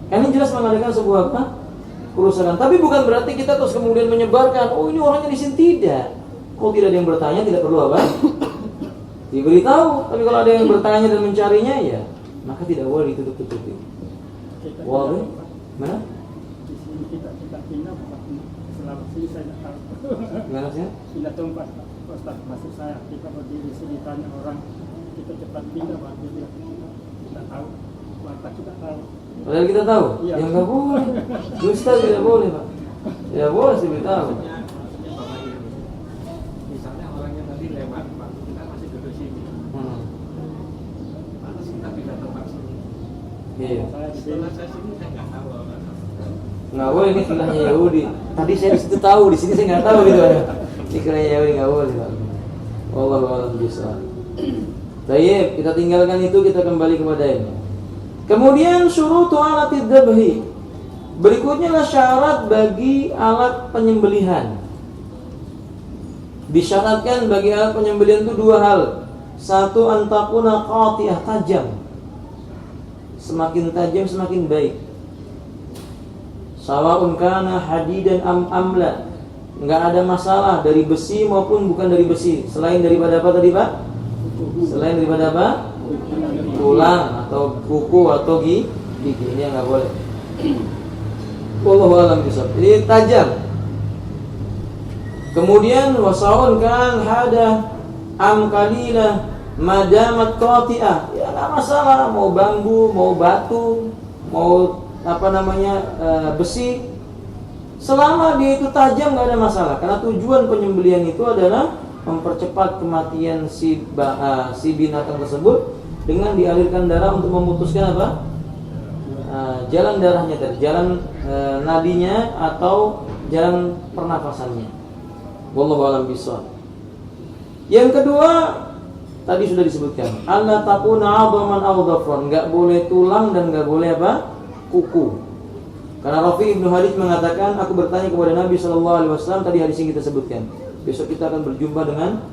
Karena jelas mengadakan sebuah apa? Kerusakan. Tapi bukan berarti kita terus kemudian menyebarkan, oh ini orangnya di sini, tidak. Kalau tidak ada yang bertanya, tidak perlu apa? Diberitahu. Tapi kalau ada yang bertanya dan mencarinya, ya maka tidak boleh ditutup-tutupi. Boleh? Mana? Di sini kita pindah, selama sini saya tidak tahu. Gimana sih? Pindah tempat, Ustaz, maksud saya kita berdiri sini tanya orang, kita cepat pindah, Pak. Dia tidak tahu, maka kita tahu. Padahal kita tahu? Iya. Ya nggak boleh. Ustaz tidak boleh, Pak. Tidak boleh sih tahu. Iya. Nggak boleh, ini khilafnya Yahudi. Tadi saya di situ tahu, di sini saya nggak tahu gitu. Ini khilafnya Yahudi, nggak boleh. Wallahu a'lam bishawab. Baik, kita tinggalkan itu, kita kembali kepada ini. Kemudian syurutu alatid dzabhi. Berikutnya adalah syarat bagi alat penyembelihan. Disyaratkan bagi alat penyembelihan itu dua hal. Satu, antakuna qatiyah, tajam. semakin tajam semakin baik. Sawa'un kana hadidan am amla. Enggak ada masalah dari besi maupun bukan dari besi. Selain daripada apa tadi, Pak? Selain daripada apa? Tulang atau kuku atau gigi. Ini enggak boleh. Wallahu a'lam bishawab. Ini tajam. Kemudian wasaun kan hada am qalila madamat qati'ah. Ya enggak masalah, mau bambu, mau batu, mau besi, selama dia itu tajam nggak ada masalah, karena tujuan penyembelihan itu adalah mempercepat kematian si binatang tersebut dengan dialirkan darah untuk memutuskan jalan darahnya tadi, jalan nadinya atau jalan pernafasannya. Wallahu a'lam bishawab. Yang kedua tadi sudah disebutkan, alla takuna 'adhaman aw dhafran, enggak boleh tulang dan enggak boleh kuku. Karena Rafi Ibnu Hadid mengatakan, aku bertanya kepada Nabi SAW, tadi hadis yang kita sebutkan, besok kita akan berjumpa dengan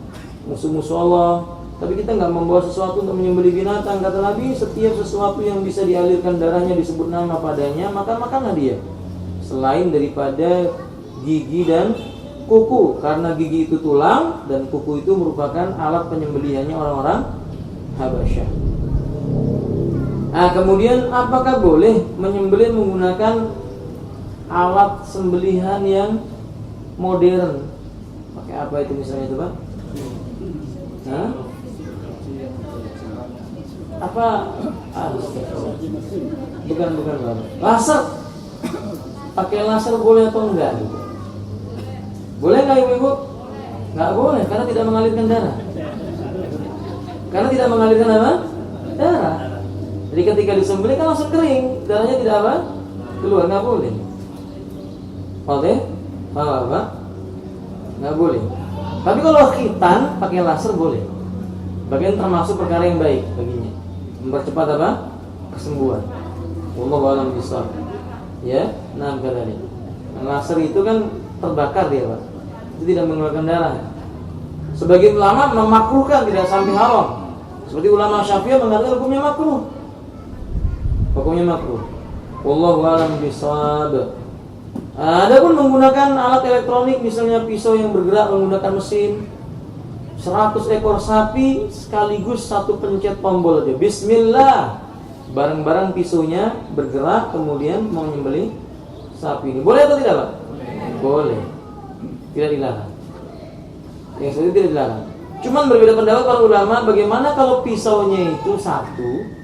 musuh-musuh Allah, tapi kita enggak membawa sesuatu untuk menyembelih binatang. Kata Nabi, setiap sesuatu yang bisa dialirkan darahnya, disebut nama padanya, maka makanlah dia, selain daripada gigi dan kuku, karena gigi itu tulang dan kuku itu merupakan alat penyembelihannya orang-orang Habasyah. Nah, kemudian apakah boleh menyembelih menggunakan alat sembelihan yang modern? Pakai apa itu misalnya itu, Pak? Hah? Apa? Bukan Pak. Laser. Pakai laser boleh atau enggak? Boleh nggak ibu-ibu? Nggak boleh, karena tidak mengalirkan darah. Karena tidak mengalirkan apa? Darah. Jadi ketika disembelih kan langsung kering, darahnya tidak keluar, nggak boleh. Oke? Apa? Nggak boleh. Tapi kalau khitan pakai laser boleh. Bagian termasuk perkara yang baik baginya, mempercepat kesembuhan. Wallahu a'lam bishawab. Ya, tadi. Laser itu kan terbakar dia, Pak. Itu tidak mengeluarkan darah. Sebagian ulama memakruhkan, tidak sampai haram. Seperti ulama Syafi'iyah mengatakan hukumnya makruh. Wallahu a'lam bishawab. Adapun menggunakan alat elektronik, misalnya pisau yang bergerak menggunakan mesin, 100 ekor sapi sekaligus satu pencet tombol aja, bismillah, bareng-bareng pisaunya bergerak, kemudian mau menyembelih sapi ini, boleh atau tidak, Pak? Boleh, tidak dilarang. Yang seperti tidak dilarang. Cuman berbeda pendapat para ulama, bagaimana kalau pisaunya itu satu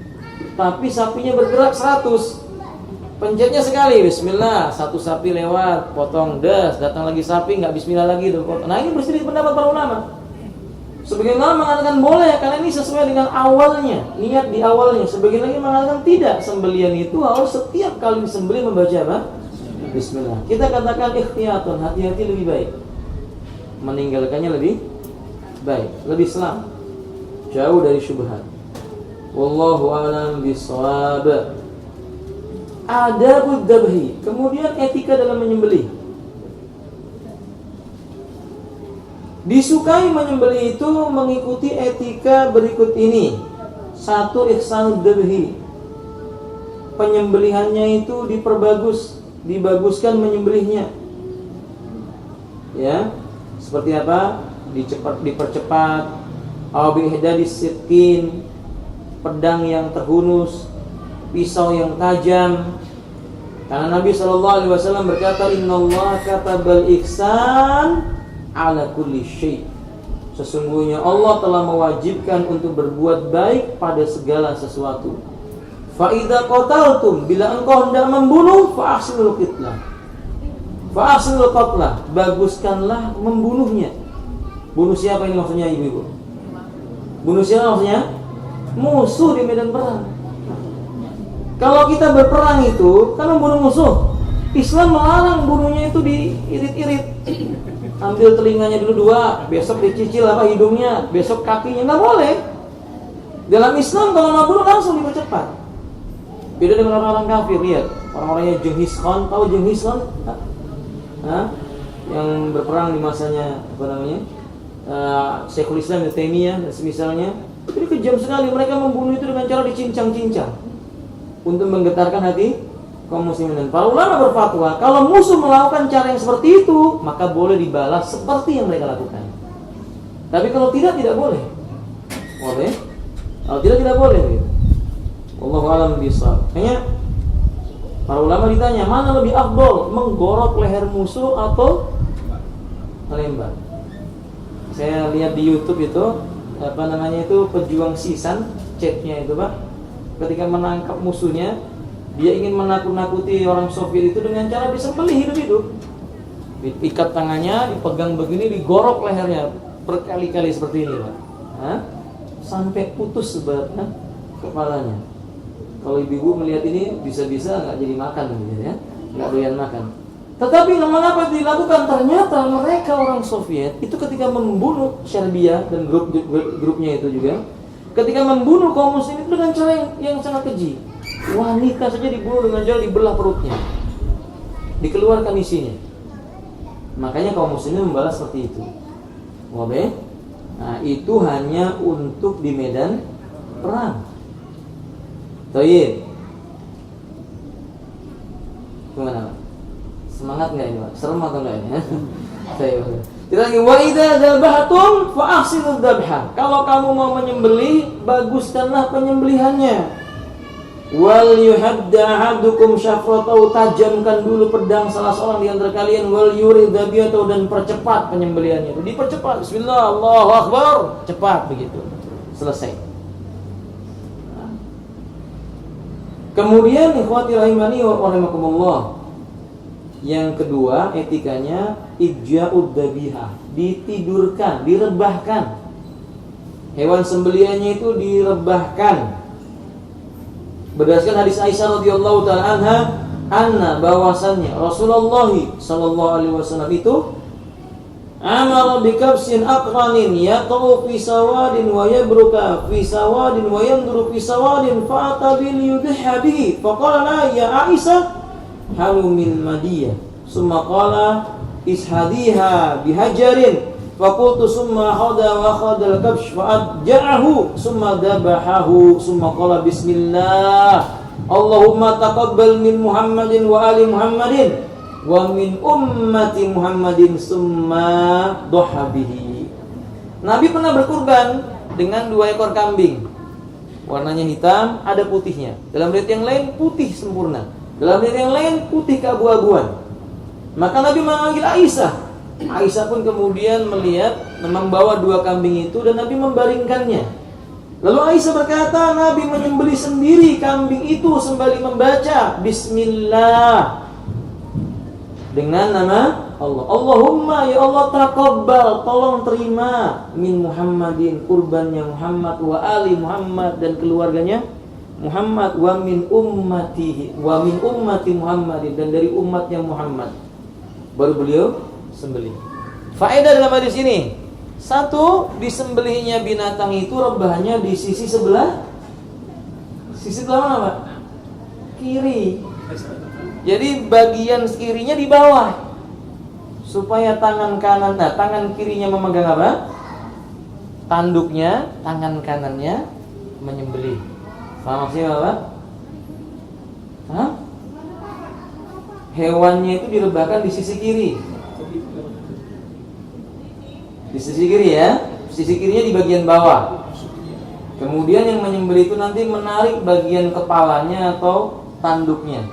tapi sapinya bergerak 100, pencetnya sekali, bismillah, satu sapi lewat, potong, datang lagi sapi, nggak bismillah lagi, potong. Nah, ini berselisih pendapat para ulama. Sebagian ulama mengatakan boleh, karena ini sesuai dengan awalnya, niat di awalnya. Sebagian lagi mengatakan tidak, sembelian itu harus setiap kali disembelih membaca bismillah. Kita katakan ikhtiyatun, hati-hati lebih baik, meninggalkannya lebih baik, lebih selamat, jauh dari syubhat. Wallahu a'lam bishawab. Adabud dzabhi, kemudian etika dalam menyembelih. Disukai menyembelih itu mengikuti etika berikut ini. 1. Ihsanud dzabhi, penyembelihannya itu dibaguskan menyembelihnya. Ya, seperti apa? Dipercepat. Aw bi ihdadis sitkin, pedang yang terhunus, pisau yang tajam. Karena Nabi SAW berkata, Innallaha katabal ihsan ala kulli syai'. Sesungguhnya Allah telah mewajibkan untuk berbuat baik pada segala sesuatu. Fa idza qataltum, bila engkau hendak membunuh, fa ahsinul qitlah. Fa ahsinul qatlah, baguskanlah membunuhnya. Bunuh siapa ini maksudnya, ibu-ibu? Bunuh siapa maksudnya? Musuh di medan perang. Kalau kita berperang itu kan membunuh musuh. Islam melarang bunuhnya itu diirit-irit. Ambil telinganya dulu 2, besok dicicil hidungnya, besok kakinya, nggak boleh. Dalam Islam kalau mau bunuh langsung dipercepat. Beda dengan orang-orang kafir. Lihat orang-orangnya Genghis Khan, tahu Genghis Khan? Yang berperang di masanya Syekhul Islam Ibnu Taimiyah dan semisalnya. Jadi kejam sekali, mereka membunuh itu dengan cara dicincang-cincang. untuk menggetarkan hati kaum muslimin. Dan para ulama berfatwa, kalau musuh melakukan cara yang seperti itu, maka boleh dibalas seperti yang mereka lakukan. Tapi kalau tidak boleh. Boleh? Kalau tidak boleh. Gitu. Wallahu a'lam bishawab. Hanya para ulama ditanya, mana lebih afdol, menggorok leher musuh atau melempar? Saya lihat di YouTube itu, pejuang Sisan, chatnya itu Pak, ketika menangkap musuhnya, dia ingin menakut-nakuti orang Soviet itu dengan cara disembelih hidup-hidup. Diikat tangannya, dipegang begini, digorok lehernya berkali-kali seperti ini Pak. Sampai putus sebenarnya kepalanya. Kalau ibu-ibu melihat ini, bisa-bisa nggak jadi makan gitu ya, nggak doyan makan. Tetapi mengapa dilakukan? Ternyata mereka orang Soviet itu ketika membunuh Serbia dan grupnya itu juga, ketika membunuh kaum muslim itu dengan cara yang sangat keji. Wanita saja dibunuh dengan cara dibelah perutnya, dikeluarkan isinya. Makanya kaum muslimin membalas seperti itu. Wabe? Nah, itu hanya untuk di medan perang. Toyib. Gimana? Semangat nggak ini Pak? Serem atau nggak ini? Kita lagi, wa idza dzabhatum fa ahsinu dzabha. Kalau kamu mau menyembelih, baguskanlah penyembelihannya. Wal yuhadda ahadukum syafratahu, tajamkan dulu pedang salah seorang di antara kalian. Wal yurid dzabiyatahu, dan percepat penyembelihannya. Dipercepat. Bismillah, Allahu akbar, cepat begitu. Selesai. Kemudian ikhwati rahimani wa rahimakumullah, yang kedua etikanya ijja'ud dzabihah, ditidurkan, direbahkan. Hewan sembelihannya itu direbahkan. Berdasarkan hadis Aisyah radhiyallahu taala anha, bahwasannya Rasulullah sallallahu alaihi wasallam itu amara bi kabsin aqranin yaqau fi sawadin wa yabruka fi sawadin wa yanduru fi sawadin fa atabil yudhha bihi faqala la ya Aisyah halu min madiyah summa qala ishadiha bihajarin faqultu summa khada wa khadal kabsh fa adja'ahu summa dabahahu summa qala bismillah Allahumma taqabbal min Muhammadin wa ali Muhammadin wa min ummati Muhammadin summa doha bihi. Nabi pernah berkurban dengan 2 ekor kambing. Warnanya hitam, ada putihnya. Dalam riwayat yang lain putih sempurna. Dalam riwayat yang lain putih keabu-abuan. Maka Nabi memanggil Aisyah. Aisyah pun kemudian melihat membawa 2 kambing itu dan Nabi membaringkannya. Lalu Aisyah berkata, Nabi menyembelih sendiri kambing itu sembari membaca Bismillah dengan nama Allah. Allahumma ya Allah taqabbal, tolong terima min Muhammadin, kurbannya Muhammad, wa ali Muhammad, dan keluarganya Muhammad, wa min ummatihi, wa min ummati Muhammadin, dan dari umatnya Muhammad. Baru beliau sembelih. Faedah dalam hadis ini, 1, disembelihnya binatang itu rebahnya di sisi sebelah. Sisi sebelah mana Pak? Kiri. Jadi bagian kirinya di bawah, supaya tangan kirinya memegang apa? Tanduknya, tangan kanannya menyembelih. Paham maksudnya apa? Hewannya itu direbahkan di sisi kiri. Di sisi kiri ya, sisi kirinya di bagian bawah. Kemudian yang menyembelih itu nanti menarik bagian kepalanya atau tanduknya.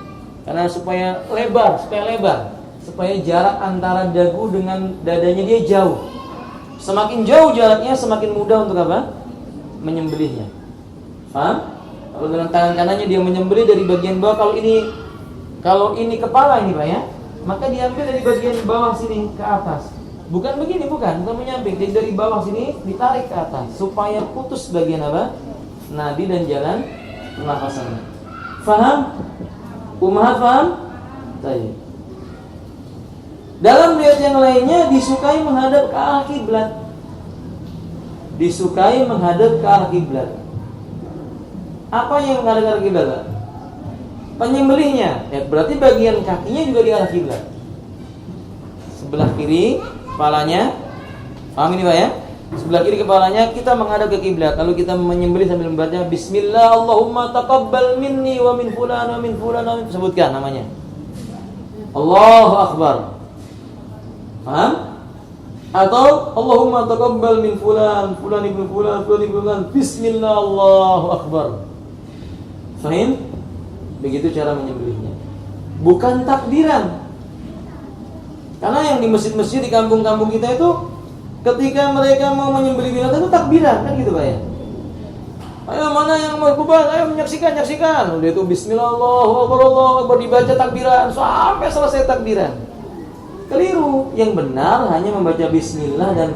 Karena supaya lebar, supaya jarak antara dagu dengan dadanya dia jauh. Semakin jauh jaraknya, semakin mudah untuk apa? Menyembelihnya. Paham? Kalau dengan tangan kanannya dia menyembelih dari bagian bawah, kalau ini kepala ini Pak ya, maka diambil dari bagian bawah sini ke atas. Bukan begini, bukan menyamping. Jadi dari bawah sini ditarik ke atas supaya putus bagian apa? Nadi dan jalan pernafasannya. Faham? Ummahat paham? Baik. Dalam riwayat yang lainnya disukai menghadap ke arah kiblat. Disukai menghadap ke arah kiblat. Apa yang menghadap ke arah kiblat? Penyembelihnya, ya berarti bagian kakinya juga di arah kiblat. Sebelah kiri kepalanya. Paham ini Pak ya? Sebelah kiri kepalanya kita menghadap ke kiblat, lalu kita menyembelih sambil membaca Bismillah Allahumma taqabbal minni wa min fulan wa min fulan wa min, sebutkan namanya. Allahu Akbar. Paham? Atau Allahumma taqabbal min fulan, fulan ibn fulan, fulan ibn fulan, Bismillah Allahu Akbar. Fahim? Begitu cara menyembelihnya. Bukan takbiran. Karena yang di masjid-masjid di kampung-kampung kita itu ketika mereka mau menyembelih binatang itu takbiran, kan gitu Pak ya. Ayo mana yang mau kurban, ayo menyaksikan. Udah itu Bismillah Allahu Akbar dibaca takbiran sampai selesai takbiran. Keliru. Yang benar hanya membaca Bismillah dan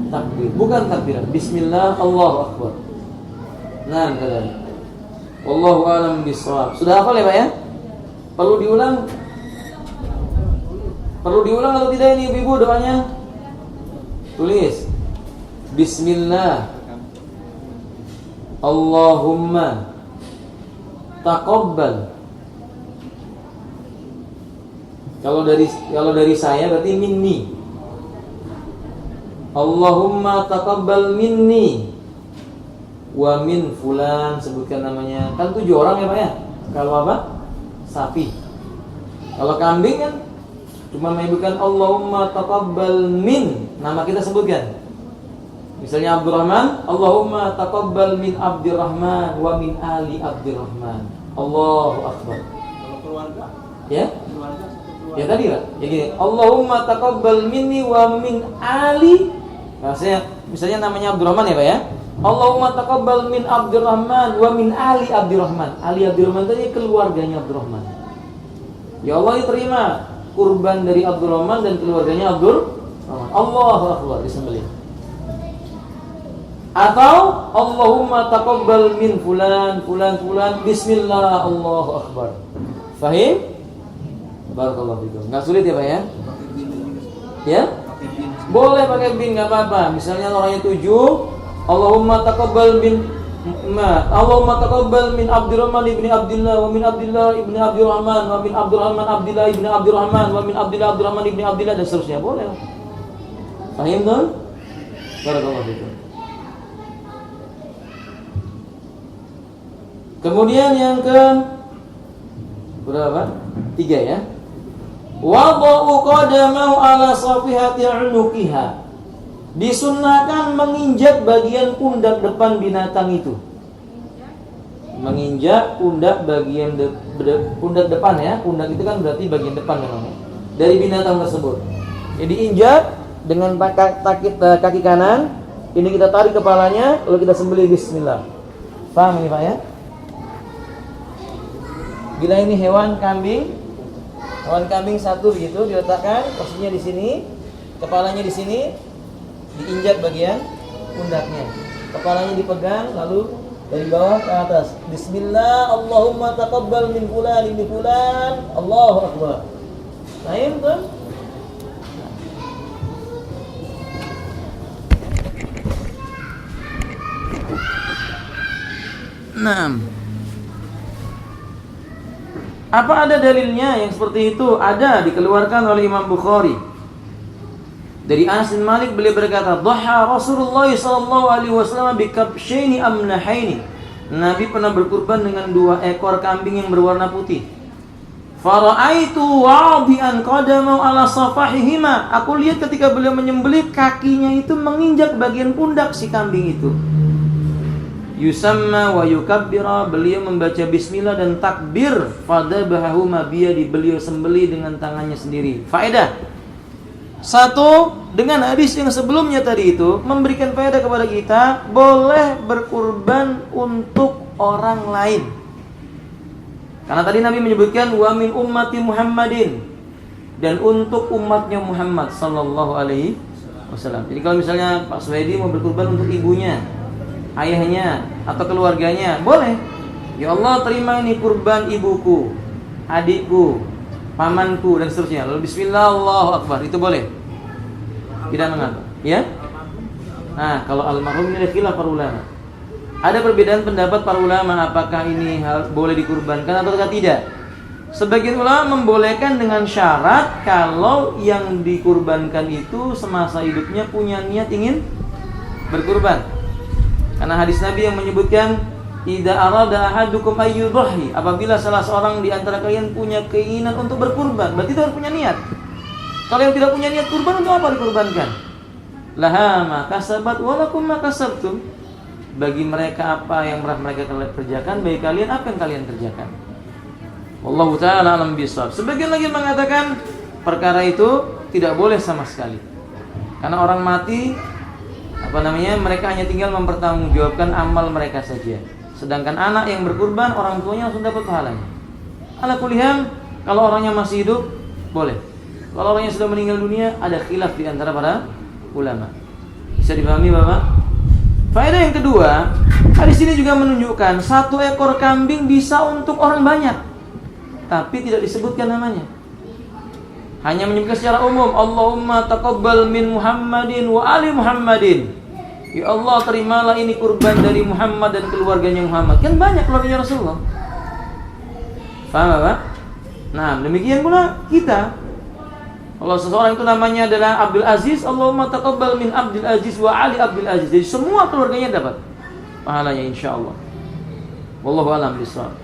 takbir, bukan takbiran. Bismillah Allahu Akbar. Nah, kalian. Wallahu a'lam bishawab. Sudah hafal ya Pak ya? Perlu diulang atau tidak ini ibu doanya? Tulis Bismillah Allahumma taqabbal. Kalau dari saya berarti minni. Allahumma taqabbal minni wa min fulan, sebutkan namanya. Kan 7 orang ya Pak ya? Kalau apa? Sapi. Kalau kambing kan cuma menyebutkan Allahumma taqabbal min, nama kita sebutkan. Misalnya Abdurrahman, Allahumma taqabbal min Abdurrahman wa min ali Abdurrahman. Allahu Akbar. Kalau keluarga? Ya? Keluarga. Ya tadi lah. Ya gini, Allahumma taqabbal minni wa min ali. Nah, misalnya namanya Abdurrahman ya Pak ya? Allahumma taqabbal min Abdurrahman wa min ali Abdurrahman. Ali Abdurrahman tadi keluarganya Abdurrahman. Ya Allah, terima kurban dari Abdurrahman dan keluarganya Abdurrahman. Allahu Akbar, disembelih. Atau Allahumma taqabbal min fulan Bismillah Allahu Akbar. Fahim? Barakallahu fikum. Enggak sulit ya Pak ya? Ya? Boleh pakai bin, enggak apa-apa. Misalnya orangnya 7, Allahumma taqabbal min Abdurrahman ibni Abdullah wa min Abdullah ibni Abdurrahman wa min Abdurrahman Abdullah ibni Abdurrahman wa min Abdullah Abdurrahman ibni Abdullah, dan seterusnya. Boleh. Paham kan? Barakallahu fikum. Kemudian yang ke berapa? 3 ya. Wada'u qadamahu ala safihati 'unuqiha. Disunnahkan menginjak bagian pundak depan binatang itu. Menginjak pundak bagian pundak depan ya. Pundak itu kan berarti bagian depan namanya. Dari binatang tersebut. Jadi injak dengan kaki kanan. Ini kita tarik kepalanya, lalu kita sembelih bismillah. Paham ini Pak ya? Bila ini hewan kambing satu gitu diletakkan, posisinya di sini, kepalanya di sini, diinjak bagian pundaknya, kepalanya dipegang, lalu dari bawah ke atas. Bismillah, Allahumma taqabbal min fulan ibni fulan, Allahu Akbar. Nah itu. Apa ada dalilnya yang seperti itu? Ada, dikeluarkan oleh Imam Bukhari. Dari Anas bin Malik beliau berkata, "Dhaha Rasulullah sallallahu alaihi wasallam bi kabshaini amnahaini." Nabi pernah berkurban dengan 2 ekor kambing yang berwarna putih. Fara'aitu wadi'an qadamahu ala safahihima. Aku lihat ketika beliau menyembelih, kakinya itu menginjak bagian pundak si kambing itu. Yusamma wa yukabbira, beliau membaca bismillah dan takbir. Fadabahahuma biyadi, beliau sembelih dengan tangannya sendiri. Faedah 1, dengan hadis yang sebelumnya tadi itu memberikan faedah kepada kita, boleh berkurban untuk orang lain. Karena tadi Nabi menyebutkan wa min ummati Muhammadin, dan untuk umatnya Muhammad sallallahu alaihi wasallam. Jadi kalau misalnya Pak Suhaidi mau berkurban untuk ibunya, ayahnya atau keluarganya, boleh. Ya Allah, terima ini kurban ibuku, adikku, pamanku dan seterusnya. Lalu bismillah Allahu Akbar, itu boleh. Tidak mengapa, ya? Nah, kalau almarhum ini khilaf para ulama. Ada perbedaan pendapat para ulama apakah ini boleh dikurbankan atau tidak. Sebagian ulama membolehkan dengan syarat kalau yang dikurbankan itu semasa hidupnya punya niat ingin berkurban. Karena hadis Nabi yang menyebutkan idza arada ahadukum ayyudhi, apabila salah seorang di antara kalian punya keinginan untuk berkurban, berarti itu harus punya niat. Kalau yang tidak punya niat kurban, untuk apa dikurbankan? Laha ma kasabat wa lakum ma kasabtum. Bagi mereka apa yang mereka kerjakan, bagi kalian apa yang kalian kerjakan. Wallahu ta'ala alam bisawab. Sebagian lagi mengatakan perkara itu tidak boleh sama sekali. Karena orang mati, mereka hanya tinggal mempertanggungjawabkan amal mereka saja. Sedangkan anak yang berkurban, orang tuanya langsung dapat pahalanya. Ala kulli hal, kalau orangnya masih hidup, boleh. Kalau orangnya sudah meninggal dunia, ada khilaf di antara para ulama. Bisa dipahami, Bapak? Faedah yang kedua, hadis ini juga menunjukkan 1 ekor kambing bisa untuk orang banyak, tapi tidak disebutkan namanya. Hanya menyebutkan secara umum, Allahumma taqabbal min Muhammadin wa ali Muhammadin. Ya Allah, terimalah ini kurban dari Muhammad dan keluarganya Muhammad. Kan banyak keluarganya Rasulullah. Paham, Pak? Nah, demikian pula kita. Kalau seseorang itu namanya adalah Abdul Aziz, Allahumma taqabbal min Abdul Aziz wa ali Abdul Aziz. Jadi semua keluarganya dapat pahalanya insyaallah. Wallahu a'lam bishawab.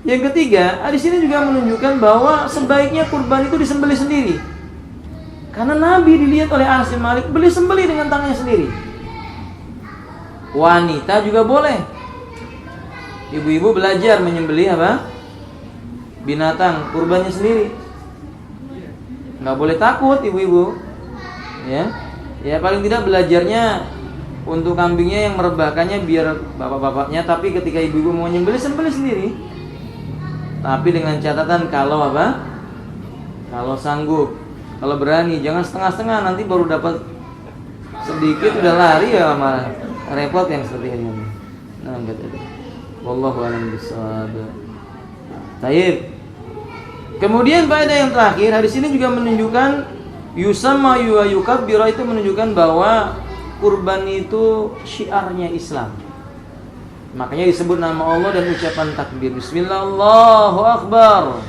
Yang ketiga, hadis ini juga menunjukkan bahwa sebaiknya kurban itu disembelih sendiri. Karena Nabi dilihat oleh Anas bin Malik beli sembelih dengan tangannya sendiri. Wanita juga boleh. Ibu-ibu belajar menyembelih apa? Binatang kurbannya sendiri. Nggak boleh takut ibu-ibu, ya paling tidak belajarnya untuk kambingnya yang merebahkannya biar bapak-bapaknya, tapi ketika ibu-ibu mau nyembelih sembelih sendiri, tapi dengan catatan kalau sanggup, kalau berani, jangan setengah-setengah, nanti baru dapat sedikit udah lari ya, malah repot yang seperti ini. Nah, gitu. Wallahu a'lam bishawab. Baik. Kemudian faedah yang terakhir, hadis ini juga menunjukkan yusamma wa yukabbira, itu menunjukkan bahwa kurban itu syiarnya Islam. Makanya disebut nama Allah dan ucapan takbir. Bismillah Allahu Akbar.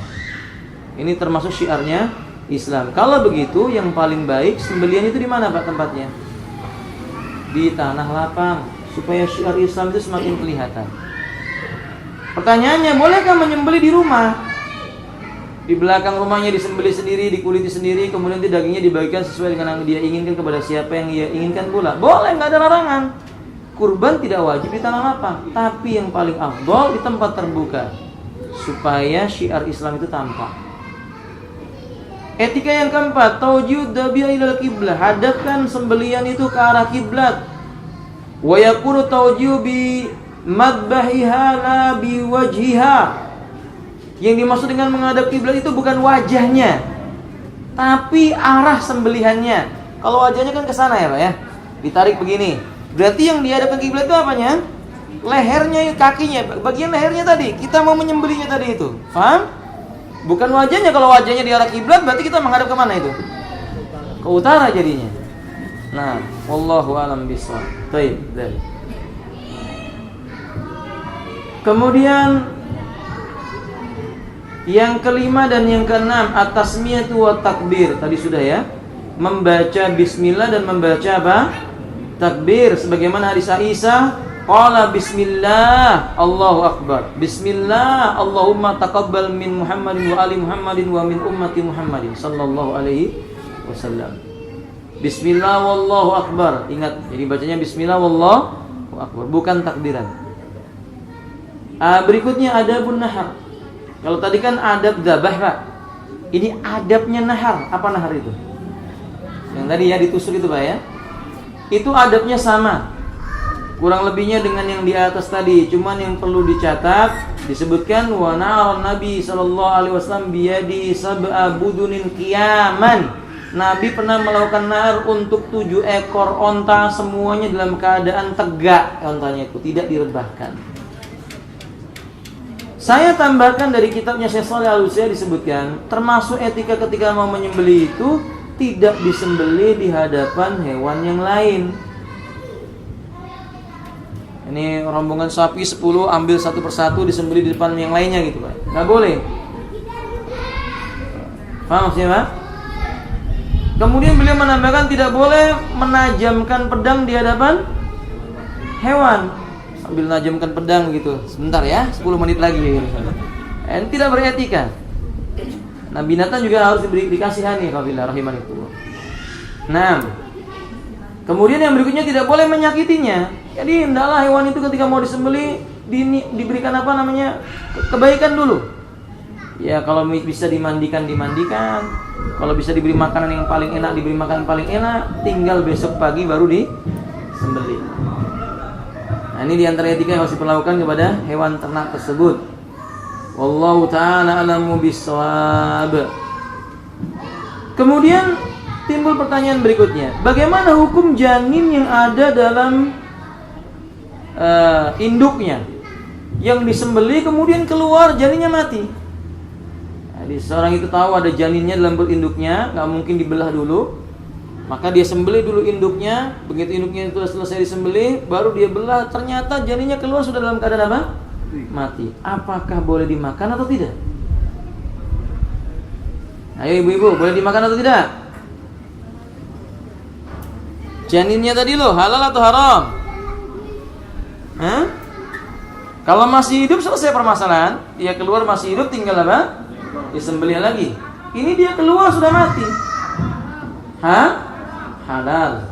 Ini termasuk syiarnya Islam. Kalau begitu, yang paling baik sembelihan itu di mana, Pak, tempatnya? Di tanah lapang, supaya syiar Islam itu semakin kelihatan. Pertanyaannya, bolehkah menyembelih di rumah? Di belakang rumahnya disembelih sendiri, dikuliti sendiri, kemudian dagingnya dibagikan sesuai dengan yang dia inginkan kepada siapa yang dia inginkan pula. Boleh, nggak ada larangan. Kurban tidak wajib di tanah lapang, tapi yang paling afdol di tempat terbuka, supaya syiar Islam itu tampak. Etika yang keempat, tawjiud dhabiha ilal qiblah, hadapkan sembelian itu ke arah kiblat. Wa yakunu tawjiu bi madbahiha la bi wajhiha. Yang dimaksud dengan menghadap kiblat itu bukan wajahnya, tapi arah sembelihannya. Kalau wajahnya kan ke sana ya, Pak ya. Ditarik begini. Berarti yang dihadapkan kiblat itu apanya? Lehernya, kakinya, bagian lehernya tadi. Kita mau menyembelihnya tadi itu. Paham? Bukan wajahnya. Kalau wajahnya di arah kiblat, berarti kita menghadap ke mana itu? Ke utara jadinya. Nah, wallahu a'lam bishawab. Baik. Kemudian yang kelima dan yang keenam, at-tasmiyatu wa takbir. Tadi sudah ya, membaca bismillah dan membaca apa? Takbir. Sebagaimana hadis Aisyah, qala bismillah Allahu akbar. Bismillah Allahumma taqabbal min Muhammadin wa ali Muhammadin wa min ummati Muhammadin sallallahu alaihi wasallam. Bismillah wallahu akbar. Ingat, jadi bacanya bismillah wallahu akbar, bukan takbiran. Berikutnya adabun nahar. Kalau tadi kan adab dzabah, Pak. Ini adabnya nahar. Apa nahar itu? Yang tadi ya ditusuk itu, Pak ya. Itu adabnya sama. Kurang lebihnya dengan yang di atas tadi. Cuman yang perlu dicatat, disebutkan wa na'ar Nabi sallallahu alaihi wasallam biyadi sab'a budunin qiyaman. Nabi pernah melakukan nahar untuk 7 ekor onta, semuanya dalam keadaan tegak. Ontanya itu tidak direbahkan. Saya tambahkan dari kitabnya Syekh Shalih Al-Utsaimin disebutkan, termasuk etika ketika mau menyembelih itu tidak disembelih di hadapan hewan yang lain. Ini rombongan sapi 10, ambil satu persatu disembelih di depan yang lainnya gitu, Pak. Nggak boleh. Paham maksudnya, Pak? Kemudian beliau menambahkan tidak boleh menajamkan pedang di hadapan hewan. Sambil menajamkan pedang gitu. Sebentar ya, 10 menit lagi gitu. Tidak beretika. Nah, binatang juga harus dikasihani qafillah rahimanillah. Nah, kemudian yang berikutnya tidak boleh menyakitinya. Jadi hendaklah hewan itu ketika mau disembelih diberikan apa namanya? Kebaikan dulu. Ya, kalau bisa dimandikan. Kalau bisa diberi makanan yang paling enak, diberi makanan paling enak. Tinggal besok pagi baru disembelih. Nah, ini diantara etika yang harus diperlakukan kepada hewan ternak tersebut. Wallahu ta'ala a'lamu bis-shawab. Kemudian timbul pertanyaan berikutnya, bagaimana hukum janin yang ada dalam induknya yang disembelih kemudian keluar janinnya mati? Jadi seorang itu tahu ada janinnya dalam perut induknya, nggak mungkin dibelah dulu, maka dia sembelih dulu induknya. Begitu induknya itu selesai disembelih, baru dia belah. Ternyata janinnya keluar sudah dalam keadaan apa? Mati. Apakah boleh dimakan atau tidak? Ayo ibu-ibu, boleh dimakan atau tidak? Janinnya tadi loh, halal atau haram? Kalau masih hidup selesai permasalahan. Dia keluar masih hidup, tinggal apa? Disembelih lagi. Ini dia keluar sudah mati. Halal.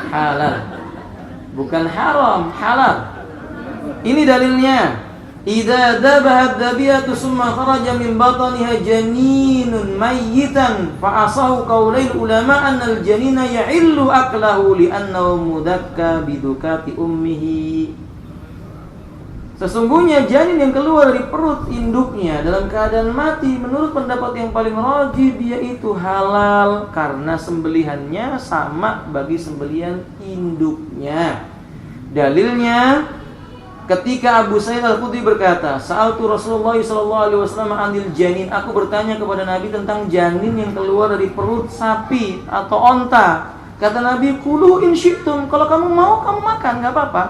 Halal. Bukan haram, halal. Ini dalilnya. Idza dhabahat dhabiyatu summa kharaja min batniha janinun mayyitan fa asahu qaulail ulama annal janina ya'illu aklahu li'annahu mudakka bidukati ummihi. Sesungguhnya janin yang keluar dari perut induknya dalam keadaan mati, menurut pendapat yang paling rajih dia itu halal karena sembelihannya sama bagi sembelihan induknya. Dalilnya ketika Abu Sa'id Al-Khudri berkata, "Sa'altu Rasulullah sallallahu alaihi wasallam 'anil janin." Aku bertanya kepada Nabi tentang janin yang keluar dari perut sapi atau onta. Kata Nabi, "Kulu in syi'tum." Kalau kamu mau kamu makan, enggak apa-apa.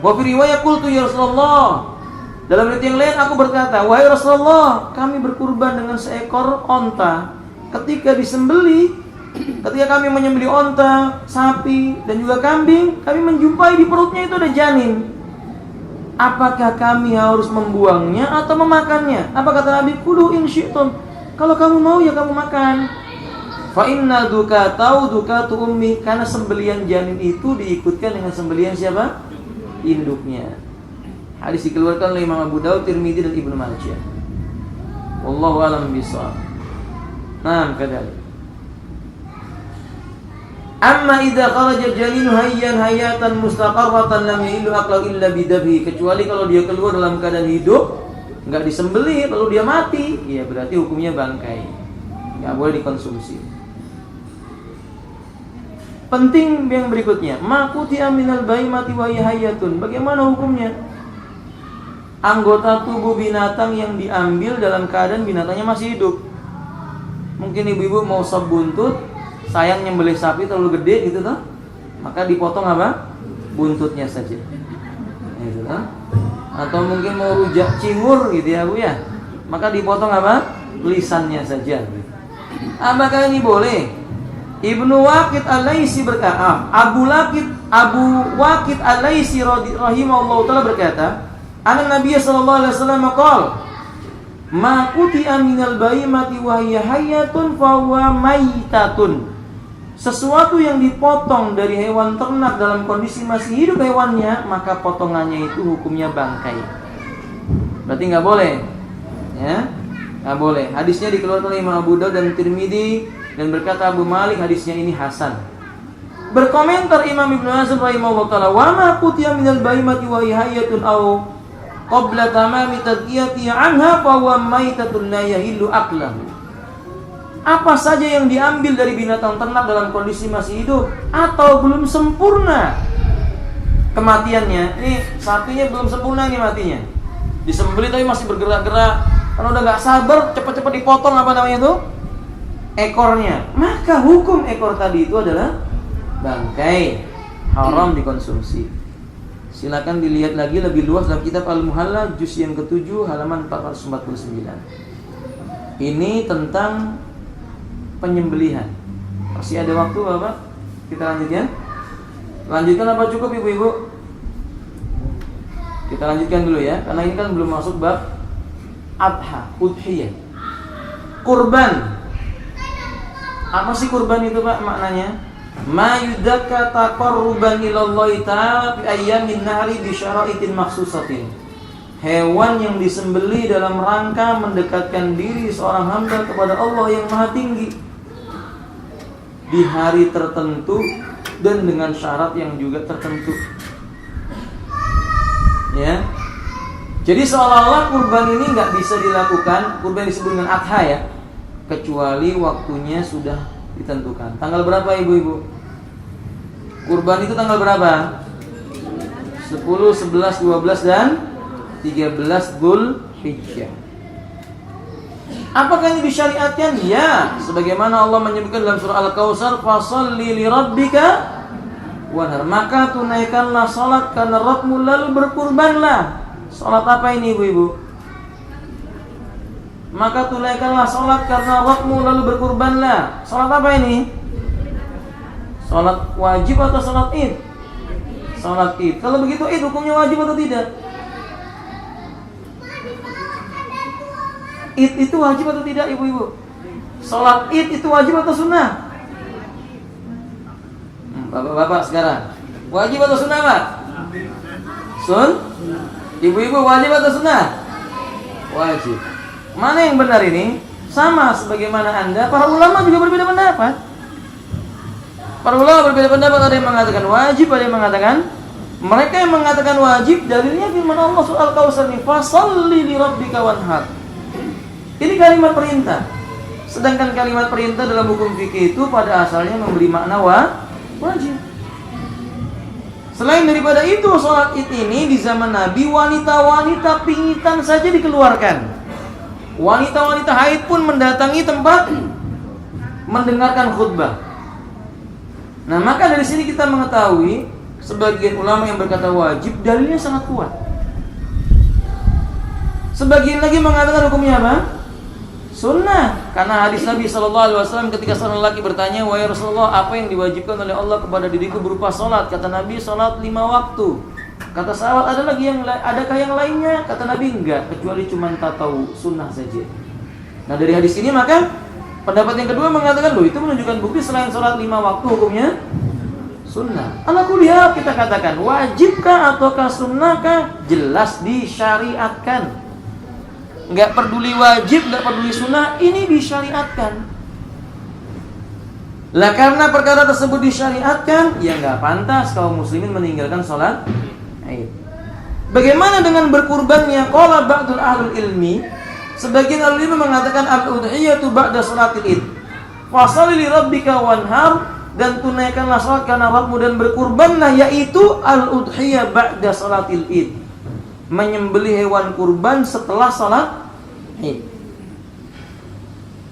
Wa fi riwayat qultu ya Rasulullah. Dalam riwayat yang lain aku berkata, "Wahai Rasulullah, kami berkurban dengan seekor onta. Ketika disembelih, ketika kami menyembelih onta, sapi dan juga kambing, kami menjumpai di perutnya itu ada janin. Apakah kami harus membuangnya atau memakannya?" Apa kata Nabi? "Kulu in syi'tum." Kalau kamu mau ya kamu makan. Fa inna dukatu ummi, karena sembelihan janin itu diikutkan dengan sembelihan siapa? Induknya. Hadis dikeluarkan oleh Imam Abu Daud, Tirmidzi dan Ibnu Majah. Wallahu a'lam bishawab. Naam kadalik. Amma idza kharaja janinu hayatan mustaqarratan lam yahillu aqla illa bidabhi. Kecuali kalau dia keluar dalam keadaan hidup, enggak disembelih lalu dia mati, ya berarti hukumnya bangkai. Enggak boleh dikonsumsi. Penting yang berikutnya, maqutia minal baimati wa hayatun. Bagaimana hukumnya? Anggota tubuh binatang yang diambil dalam keadaan binatangnya masih hidup. Mungkin ibu-ibu mau sop buntut, sayang nyembelih sapi terlalu gede gitu toh, maka dipotong apa? Buntutnya saja. Gitu toh. Atau mungkin mau rujak cingur gitu ya Bu ya, maka dipotong apa? Lisannya saja. Apakah ini boleh? Ibnu Waqid Al-Laisi berkata, Abu Waqid Al-Laisi rahimahullahu taala berkata, "Anna Nabiy sallallahu alaihi wasallam qala, ma quti'a minal baimati wa hiya hayyatun fa huwa maitatun." Sesuatu yang dipotong dari hewan ternak dalam kondisi masih hidup hewannya, maka potongannya itu hukumnya bangkai. Berarti enggak boleh. Ya? Enggak boleh. Hadisnya dikeluarkan oleh Imam Abu Daud dan Tirmidzi. Dan berkata Abu Malik, hadisnya ini hasan. Berkomentar Imam Ibnu Hazm rahimahullah taala, "Wa ma qutiya minal baimati wa hayyatun aw qabla tamami tadqiyati anha fa huwa maitatun la yahillu aklahu." Apa saja yang diambil dari binatang ternak dalam kondisi masih hidup atau belum sempurna kematiannya. Ini sapinya belum sempurna nih matinya. Disembelih tapi masih bergerak-gerak. Kan udah enggak sabar, cepat-cepat dipotong apa namanya itu? Ekornya, maka hukum ekor tadi itu adalah bangkai, haram dikonsumsi. Silakan dilihat lagi lebih luas dalam kitab Al-Muhalla juz yang ke-7 halaman 449. Ini tentang penyembelihan. Masih ada waktu Bapak? Kita lanjutkan? Lanjutkan apa cukup ibu-ibu? Kita lanjutkan dulu ya, karena ini kan belum masuk bab adha, udhiyah. Kurban. Apa sih kurban itu Pak maknanya? Ma yudakka taqarruban ilallahi ta'ala fi ayyamin nahri bi syara'itin makhsusatin. Hewan yang disembeli dalam rangka mendekatkan diri seorang hamba kepada Allah yang Maha Tinggi di hari tertentu dan dengan syarat yang juga tertentu. Ya. Jadi seolah-olah kurban ini nggak bisa dilakukan, kurban disebut dengan adha ya, kecuali waktunya sudah ditentukan. Tanggal berapa ibu-ibu? Kurban itu tanggal berapa? 10, 11, 12 dan 13 Dzulhijjah. Apakah ini disyariatkan? Ya, sebagaimana Allah menyebutkan dalam surah Al-Kautsar, "Fasholli li rabbika wanhar." Maka tunaikanlah salat karena Rabbmu, lalu berkurbanlah. Salat apa ini ibu-ibu? Maka tunaikanlah salat karena Rabbmu, lalu berkurbanlah. Salat apa ini? Salat wajib atau salat Id? Salat Id. Kalau begitu Id hukumnya wajib atau tidak? Id itu wajib atau tidak ibu-ibu? Salat Id itu wajib atau sunnah? Bapak-bapak sekarang, wajib atau sunnah Pak? Ibu-ibu wajib atau sunnah? Wajib. Mana yang benar ini? Sama sebagaimana Anda, para ulama juga berbeda pendapat. Para ulama berbeda pendapat, ada yang mengatakan wajib, ada yang mengatakan, mereka yang mengatakan wajib dalilnya firman Allah surah Al-Kautsar ini, "Fasholli li rabbika wanhar." Ini kalimat perintah. Sedangkan kalimat perintah dalam hukum fikih itu pada asalnya memberi makna wajib. Selain daripada itu, sholat Id ini di zaman Nabi wanita-wanita pingitan saja dikeluarkan. Wanita-wanita haid pun mendatangi tempat mendengarkan khutbah. Nah, maka dari sini kita mengetahui sebagian ulama yang berkata wajib dalilnya sangat kuat. Sebagian lagi mengatakan hukumnya apa? Sunnah, karena hadis Nabi SAW ketika seorang lelaki bertanya, "Wahai Rasulullah, apa yang diwajibkan oleh Allah kepada diriku berupa salat?" Kata Nabi, "Salat 5 waktu." Kata sahabat, adakah yang lainnya? Kata Nabi, enggak, kecuali cuma tahu sunnah saja. Nah, dari hadis ini maka pendapat yang kedua mengatakan, loh, itu menunjukkan bukti selain salat 5 waktu hukumnya sunnah. Ala kuliah kita katakan, wajibkah ataukah sunnahkah? Jelas disyariatkan. Enggak peduli wajib, enggak peduli sunnah, ini disyariatkan. Lah karena perkara tersebut disyariatkan, ya enggak pantas kaum muslimin meninggalkan sholat Id. Bagaimana dengan berkurbannya? Qala ba'dul ahlul ilmi, sebagian ahli ilmi mengatakan al-udhiyatu ba'da sholatil Id. Fasholli li rabbika wanhar, dan tunaikanlah salat karena Rabbmu dan berkurbanlah, yaitu al-udhiyah ba'da sholatil Id. Menyembelih hewan kurban setelah salat Id.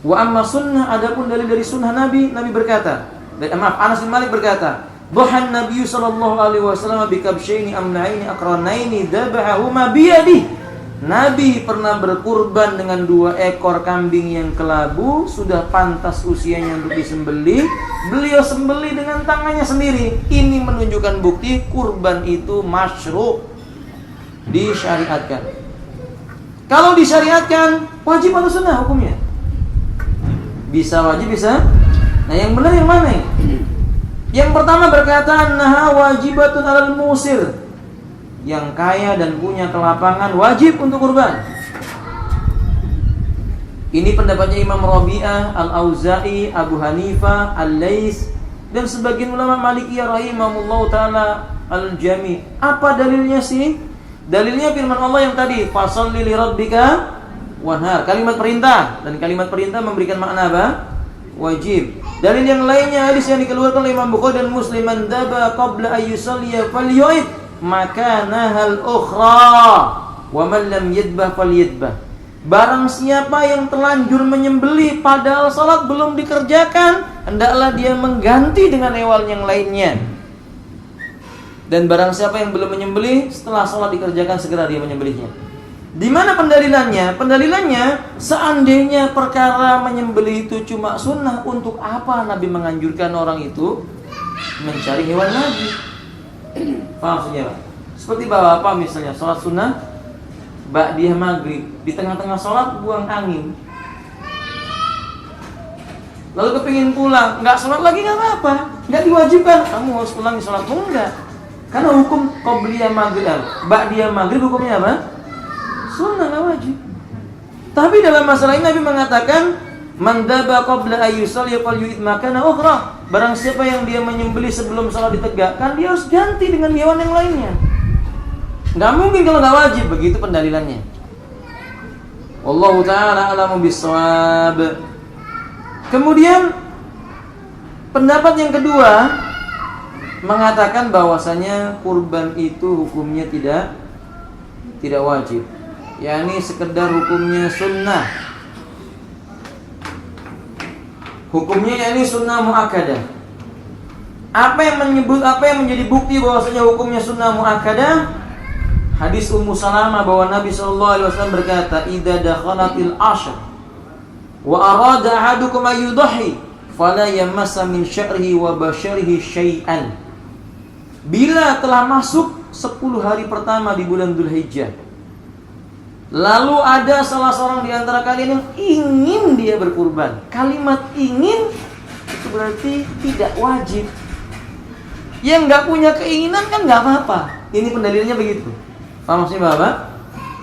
Wa amma sunnah, adapun dalil dari sunnah Nabi berkata, Anas bin Malik berkata, "Dhahan Nabi sallallahu alaihi wasallam bi kabshaini amlaini aqranaini dabahuma biyadi." Nabi pernah berkurban dengan 2 ekor kambing yang kelabu, sudah pantas usianya untuk disembelih. Beliau sembelih dengan tangannya sendiri. Ini menunjukkan bukti kurban itu masyru', disyariatkan. Kalau disyariatkan, wajib atau sunnah hukumnya? Bisa wajib, bisa. Nah, yang benar yang mana ya? Yang pertama berkata, "Annaha wajibatun 'alal musir." Yang kaya dan punya kelapangan wajib untuk kurban. Ini pendapatnya Imam Rabi'ah, Al-Auza'i, Abu Hanifah, Al-Lais, dan sebagian ulama Malikiyah rahimahumullah ta'ala al-jami'. Apa dalilnya sih? Dalilnya firman Allah yang tadi, "Fasholli li rabbika wanhar." Kalimat perintah, dan kalimat perintah memberikan makna apa? Wajib. Dalil yang lainnya hadis yang dikeluarkan oleh Imam Bukhari dan Muslim, "Man daba qabla ay yusalliya falyu'id makanahal ukhra wa man lam yadbah falyadbah." Barang siapa yang telanjur menyembelih padahal salat belum dikerjakan, hendaklah dia mengganti dengan hewan yang lainnya. Dan barang siapa yang belum menyembelih, setelah salat dikerjakan segera dia menyembelihnya. Di mana pendalilannya? Pendalilannya, seandainya perkara menyembelih itu cuma sunnah, untuk apa Nabi menganjurkan orang itu mencari hewan lagi? Paham maksudnya, Pak? Seperti bapak misalnya sholat sunnah ba'diyah maghrib, di tengah-tengah sholat buang angin, lalu kepingin pulang, nggak sholat lagi nggak apa-apa, nggak diwajibkan kamu harus pulang di sholatmu, enggak. Karena hukum qobliyah maghrib, ba'diyah maghrib hukumnya apa? Sunnah, nggak wajib. Tapi dalam masalah ini Nabi mengatakan, man daba qabla ayyusalli falyu'id makana ukhra. Barang siapa yang dia menyembelih sebelum salat ditegakkan, dia harus ganti dengan hewan yang lainnya. Nggak mungkin kalau nggak wajib. Begitu pendalilannya. Wallahu ta'ala a'lamu bissawab. Kemudian pendapat yang kedua mengatakan bahwasanya kurban itu hukumnya tidak wajib, yakni sekedar hukumnya sunnah. Hukumnya yakni sunnah muakkadah. Apa yang menjadi bukti bahwasanya hukumnya sunnah muakkadah? Hadis Ummu Salamah bahwa Nabi SAW berkata, "Idza dakhalatil ashr wa arada ahadukum ayyudhi fala yamassa min sya'rihi wa basharihi syai'an." Bila telah masuk 10 hari pertama di bulan Dzulhijjah, lalu ada salah seorang di antara kalian yang ingin dia berkurban. Kalimat ingin itu berarti tidak wajib. Yang nggak punya keinginan kan nggak apa-apa. Ini pendalilannya begitu. Paham maksudnya Bapak?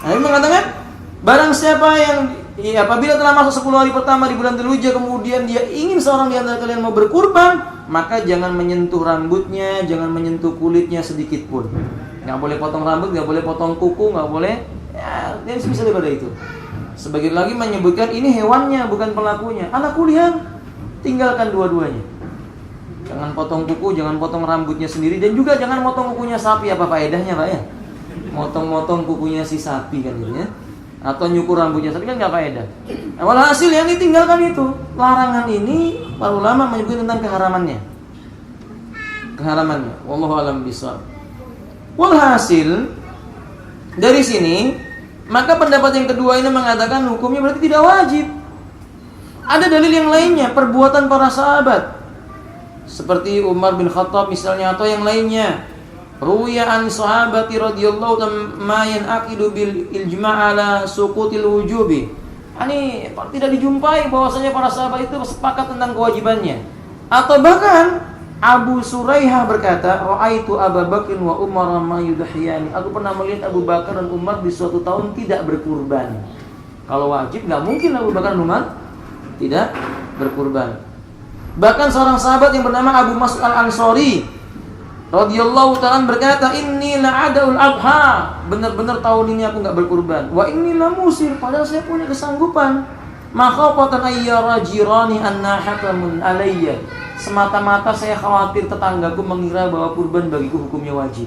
Nabi mengatakan, barang siapa yang apabila telah masuk 10 hari pertama di bulan Dzulhijjah, kemudian dia ingin seorang di antara kalian mau berkurban, maka jangan menyentuh rambutnya, jangan menyentuh kulitnya sedikit pun. Nggak boleh potong rambut, nggak boleh potong kuku, nggak boleh. Ya, dan semisal daripada itu. Sebagian lagi menyebutkan ini hewannya, bukan pelakunya. Ala kulihan, tinggalkan dua-duanya. Jangan potong kuku, jangan potong rambutnya sendiri, dan juga jangan potong kukunya sapi. Apa faedahnya, Pak ya? Motong-motong kukunya si sapi kan gitu ya. Atau nyukur rambutnya sapi kan nggak faedah. Nah, walhasil yang ditinggalkan itu. Larangan ini para ulama menyebut tentang keharamannya. Keharamannya. Wallahu a'lam bishawab. Walhasil dari sini, maka pendapat yang kedua ini mengatakan hukumnya berarti tidak wajib. Ada dalil yang lainnya, perbuatan para sahabat seperti Umar bin Khattab misalnya, atau yang lainnya. Ruwiya an sahabati radhiyallahu ma yanaqidu bil ijma' ala suqutil wujubi. Ini tidak dijumpai bahwasanya para sahabat itu sepakat tentang kewajibannya. Atau bahkan Abu Suraihah berkata, "Ra'aitu Abu Bakr wa Umar ma yudhiyani." Aku pernah melihat Abu Bakar dan Umar di suatu tahun tidak berkurban. Kalau wajib enggak mungkin Abu Bakar dan Umar tidak berkurban. Bahkan seorang sahabat yang bernama Abu Mas'ud Al-Ansari radhiyallahu ta'ala berkata, "Inni la'adaul adha." Benar-benar tahun ini aku enggak berkurban. Wa inni la musir, padahal saya punya kesanggupan. Makhafatan ayyara jirani anna hakamun alayya. Semata-mata saya khawatir tetanggaku mengira bahwa kurban bagiku hukumnya wajib.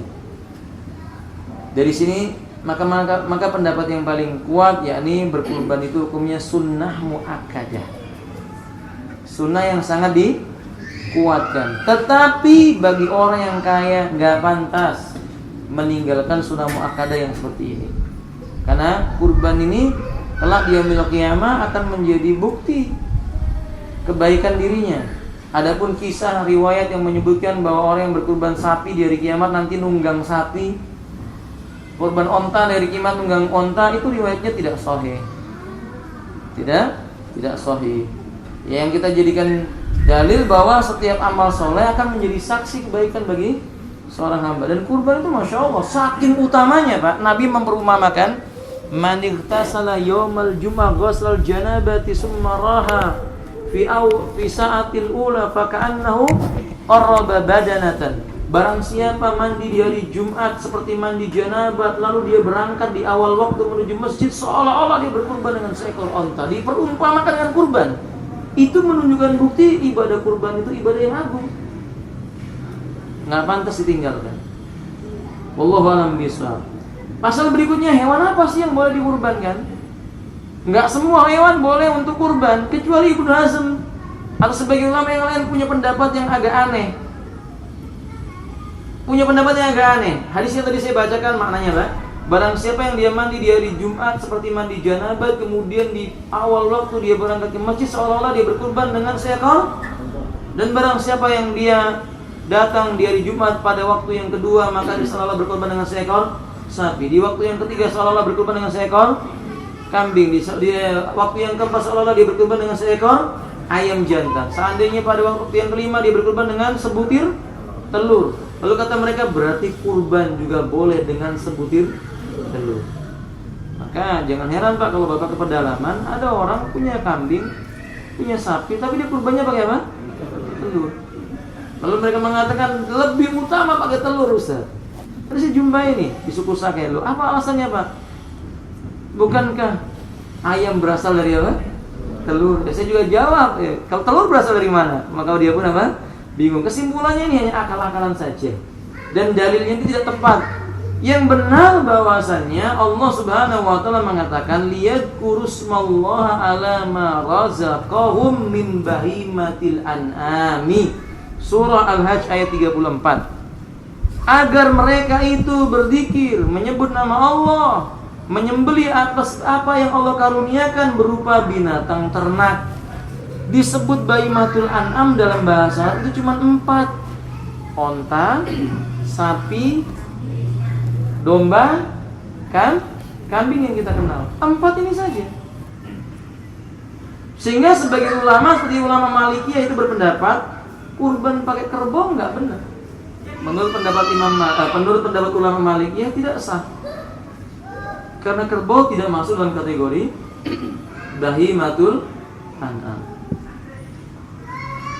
Dari sini maka pendapat yang paling kuat yakni berkurban itu hukumnya sunnah muakkadah. Sunnah yang sangat dikuatkan. Tetapi bagi orang yang kaya nggak pantas meninggalkan sunnah muakkadah yang seperti ini. Karena kurban ini kelak di yaumil qiyamah akan menjadi bukti kebaikan dirinya. Adapun kisah riwayat yang menyebutkan bahwa orang yang berkurban sapi di hari kiamat nanti nunggang sapi, kurban onta dari kiamat nunggang onta, itu riwayatnya tidak sahih. Tidak sahih. Yang kita jadikan dalil bahwa setiap amal soleh akan menjadi saksi kebaikan bagi seorang hamba. Dan kurban itu Masya Allah saking utamanya Pak, Nabi memperumpamakan, man ightasala yawmal jum'ah ghuslal janabati summa raha fi sa'atil ula faka'annahu qarraba badanatan. Barang siapa mandi di hari Jumat seperti mandi janabat, lalu dia berangkat di awal waktu menuju masjid, seolah-olah dia berkurban dengan seekor onta. Diperumpamakan dengan kurban. Itu menunjukkan bukti ibadah kurban itu ibadah yang agung, nggak pantas ditinggalkan. Wallahu a'lam bishawab. Pasal berikutnya, hewan apa sih yang boleh dikurbankan? Nggak semua hewan boleh untuk kurban, kecuali Ibnu Hazm atau sebagian ulama yang lain punya pendapat yang agak aneh. Hadis yang tadi saya bacakan maknanya Pak, Barang siapa yang dia mandi di hari Jumat seperti mandi janabah, kemudian di awal waktu dia berangkat ke masjid seolah-olah dia berkurban dengan seekor. Dan barang siapa yang dia datang di hari Jumat pada waktu yang kedua, maka dia seolah-olah berkurban dengan seekor sapi. Di waktu yang ketiga seolah-olah berkurban dengan seekor kambing. Di waktu yang keempat seolah-olah dia berkurban dengan seekor ayam jantan. Seandainya pada waktu yang kelima dia berkurban dengan sebutir telur. Lalu kata mereka, berarti kurban juga boleh dengan sebutir telur. Maka jangan heran Pak kalau Bapak ke pedalaman ada orang punya kambing, punya sapi, tapi dia kurbannya pakai apa? Telur. Lalu mereka mengatakan lebih utama pakai telur, Ustaz. Terus saya jumpai nih di suku Sakelo. Apa alasannya Pak? Bukankah ayam berasal dari apa? Telur. Saya juga jawab, kalau telur berasal dari mana? Maka dia pun apa? Bingung. Kesimpulannya ini hanya akal-akalan saja. Dan dalilnya itu tidak tepat. Yang benar bahwasannya Allah Subhanahu wa taala mengatakan liyadkurusmallaha ala ma razaqahum min bahimatil an'ami. Surah Al-Hajj ayat 34. Agar mereka itu berzikir, menyebut nama Allah, menyembelih atas apa yang Allah karuniakan berupa binatang ternak. Disebut bahimatul an'am dalam bahasa itu cuma 4. Onta, sapi, domba, kambing yang kita kenal. 4 ini saja. Sehingga sebagian ulama seperti ulama Malikiyah itu berpendapat kurban pakai kerbau enggak benar. Menurut pendapat ulama Malikiyah tidak sah. Karena kerbau tidak masuk dalam kategori bahimatul an'am.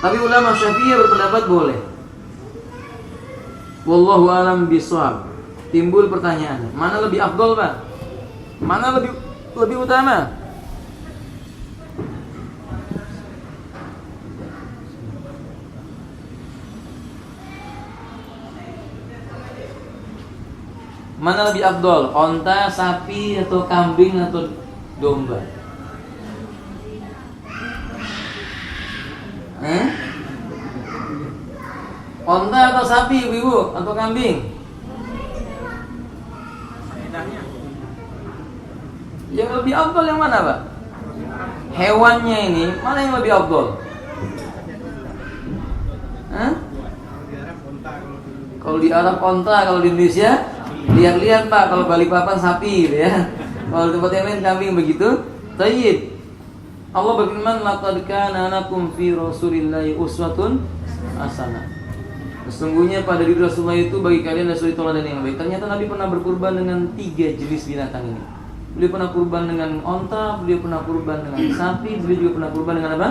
Tapi ulama Syafi'iyah berpendapat boleh. Wallahu a'lam bishawab. Timbul pertanyaan, mana lebih afdol Pak? Mana lebih utama? Mana lebih afdol? Onta, sapi, atau kambing, atau domba? Onta atau sapi, ibu-ibu, atau kambing? Yang lebih afdol yang mana Pak? Hewannya ini, mana yang lebih afdol? Kalau di Arab onta, kalau di Indonesia lihat-lihat Pak, kalau Balikpapan sapi gitu ya. Kalau di tempat yang lain kambing begitu. Tayyib. Allah berfirman, laqad kana lakum fi rasulillahi uswatun hasanah. Sesungguhnya pada diri Rasulullah itu bagi kalian ada suri teladan yang baik. Ternyata Nabi pernah berkurban dengan 3 jenis binatang ini. Beliau pernah kurban dengan onta, beliau pernah kurban dengan sapi, beliau juga pernah kurban dengan apa?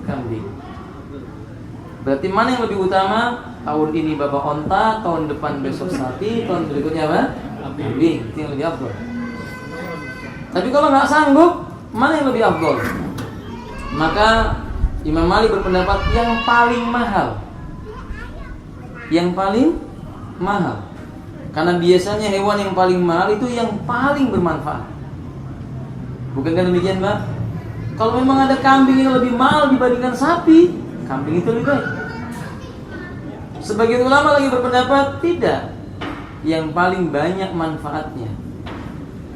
Kambing. Berarti mana yang lebih utama? Tahun ini Bapak onta, tahun depan besok sapi, tahun berikutnya apa? Kambing. Itu yang lebih afdol. Tapi kalau nggak sanggup, mana yang lebih afdol? Maka Imam Malik berpendapat yang paling mahal. Yang paling mahal. Karena biasanya hewan yang paling mahal itu yang paling bermanfaat. Bukankah demikian Pak? Kalau memang ada kambing yang lebih mahal dibandingkan sapi, kambing itu lebih baik. Sebagian ulama lagi berpendapat tidak. Yang paling banyak manfaatnya,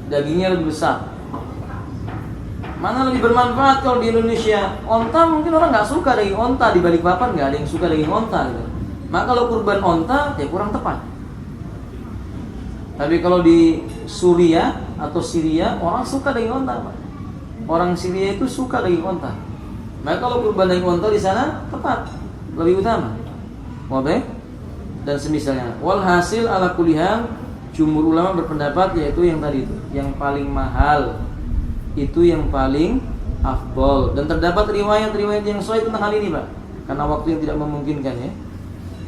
dagingnya lebih besar. Mana lebih bermanfaat kalau di Indonesia? Onta mungkin orang nggak suka daging onta, di Balikpapan nggak ada yang suka daging onta gitu. Maka kalau kurban onta ya kurang tepat. Tapi kalau di Suriah atau Syria orang suka daging onta Pak. Orang Syria itu suka daging onta. Maka kalau kurban daging onta di sana tepat, lebih utama. Oke? Dan semisalnya. Walhasil ala kulihan, jumhur ulama berpendapat yaitu yang tadi itu, yang paling mahal itu yang paling afdol. Dan terdapat riwayat-riwayat yang sahih tentang hal ini Pak. Karena waktu yang tidak memungkinkan ya.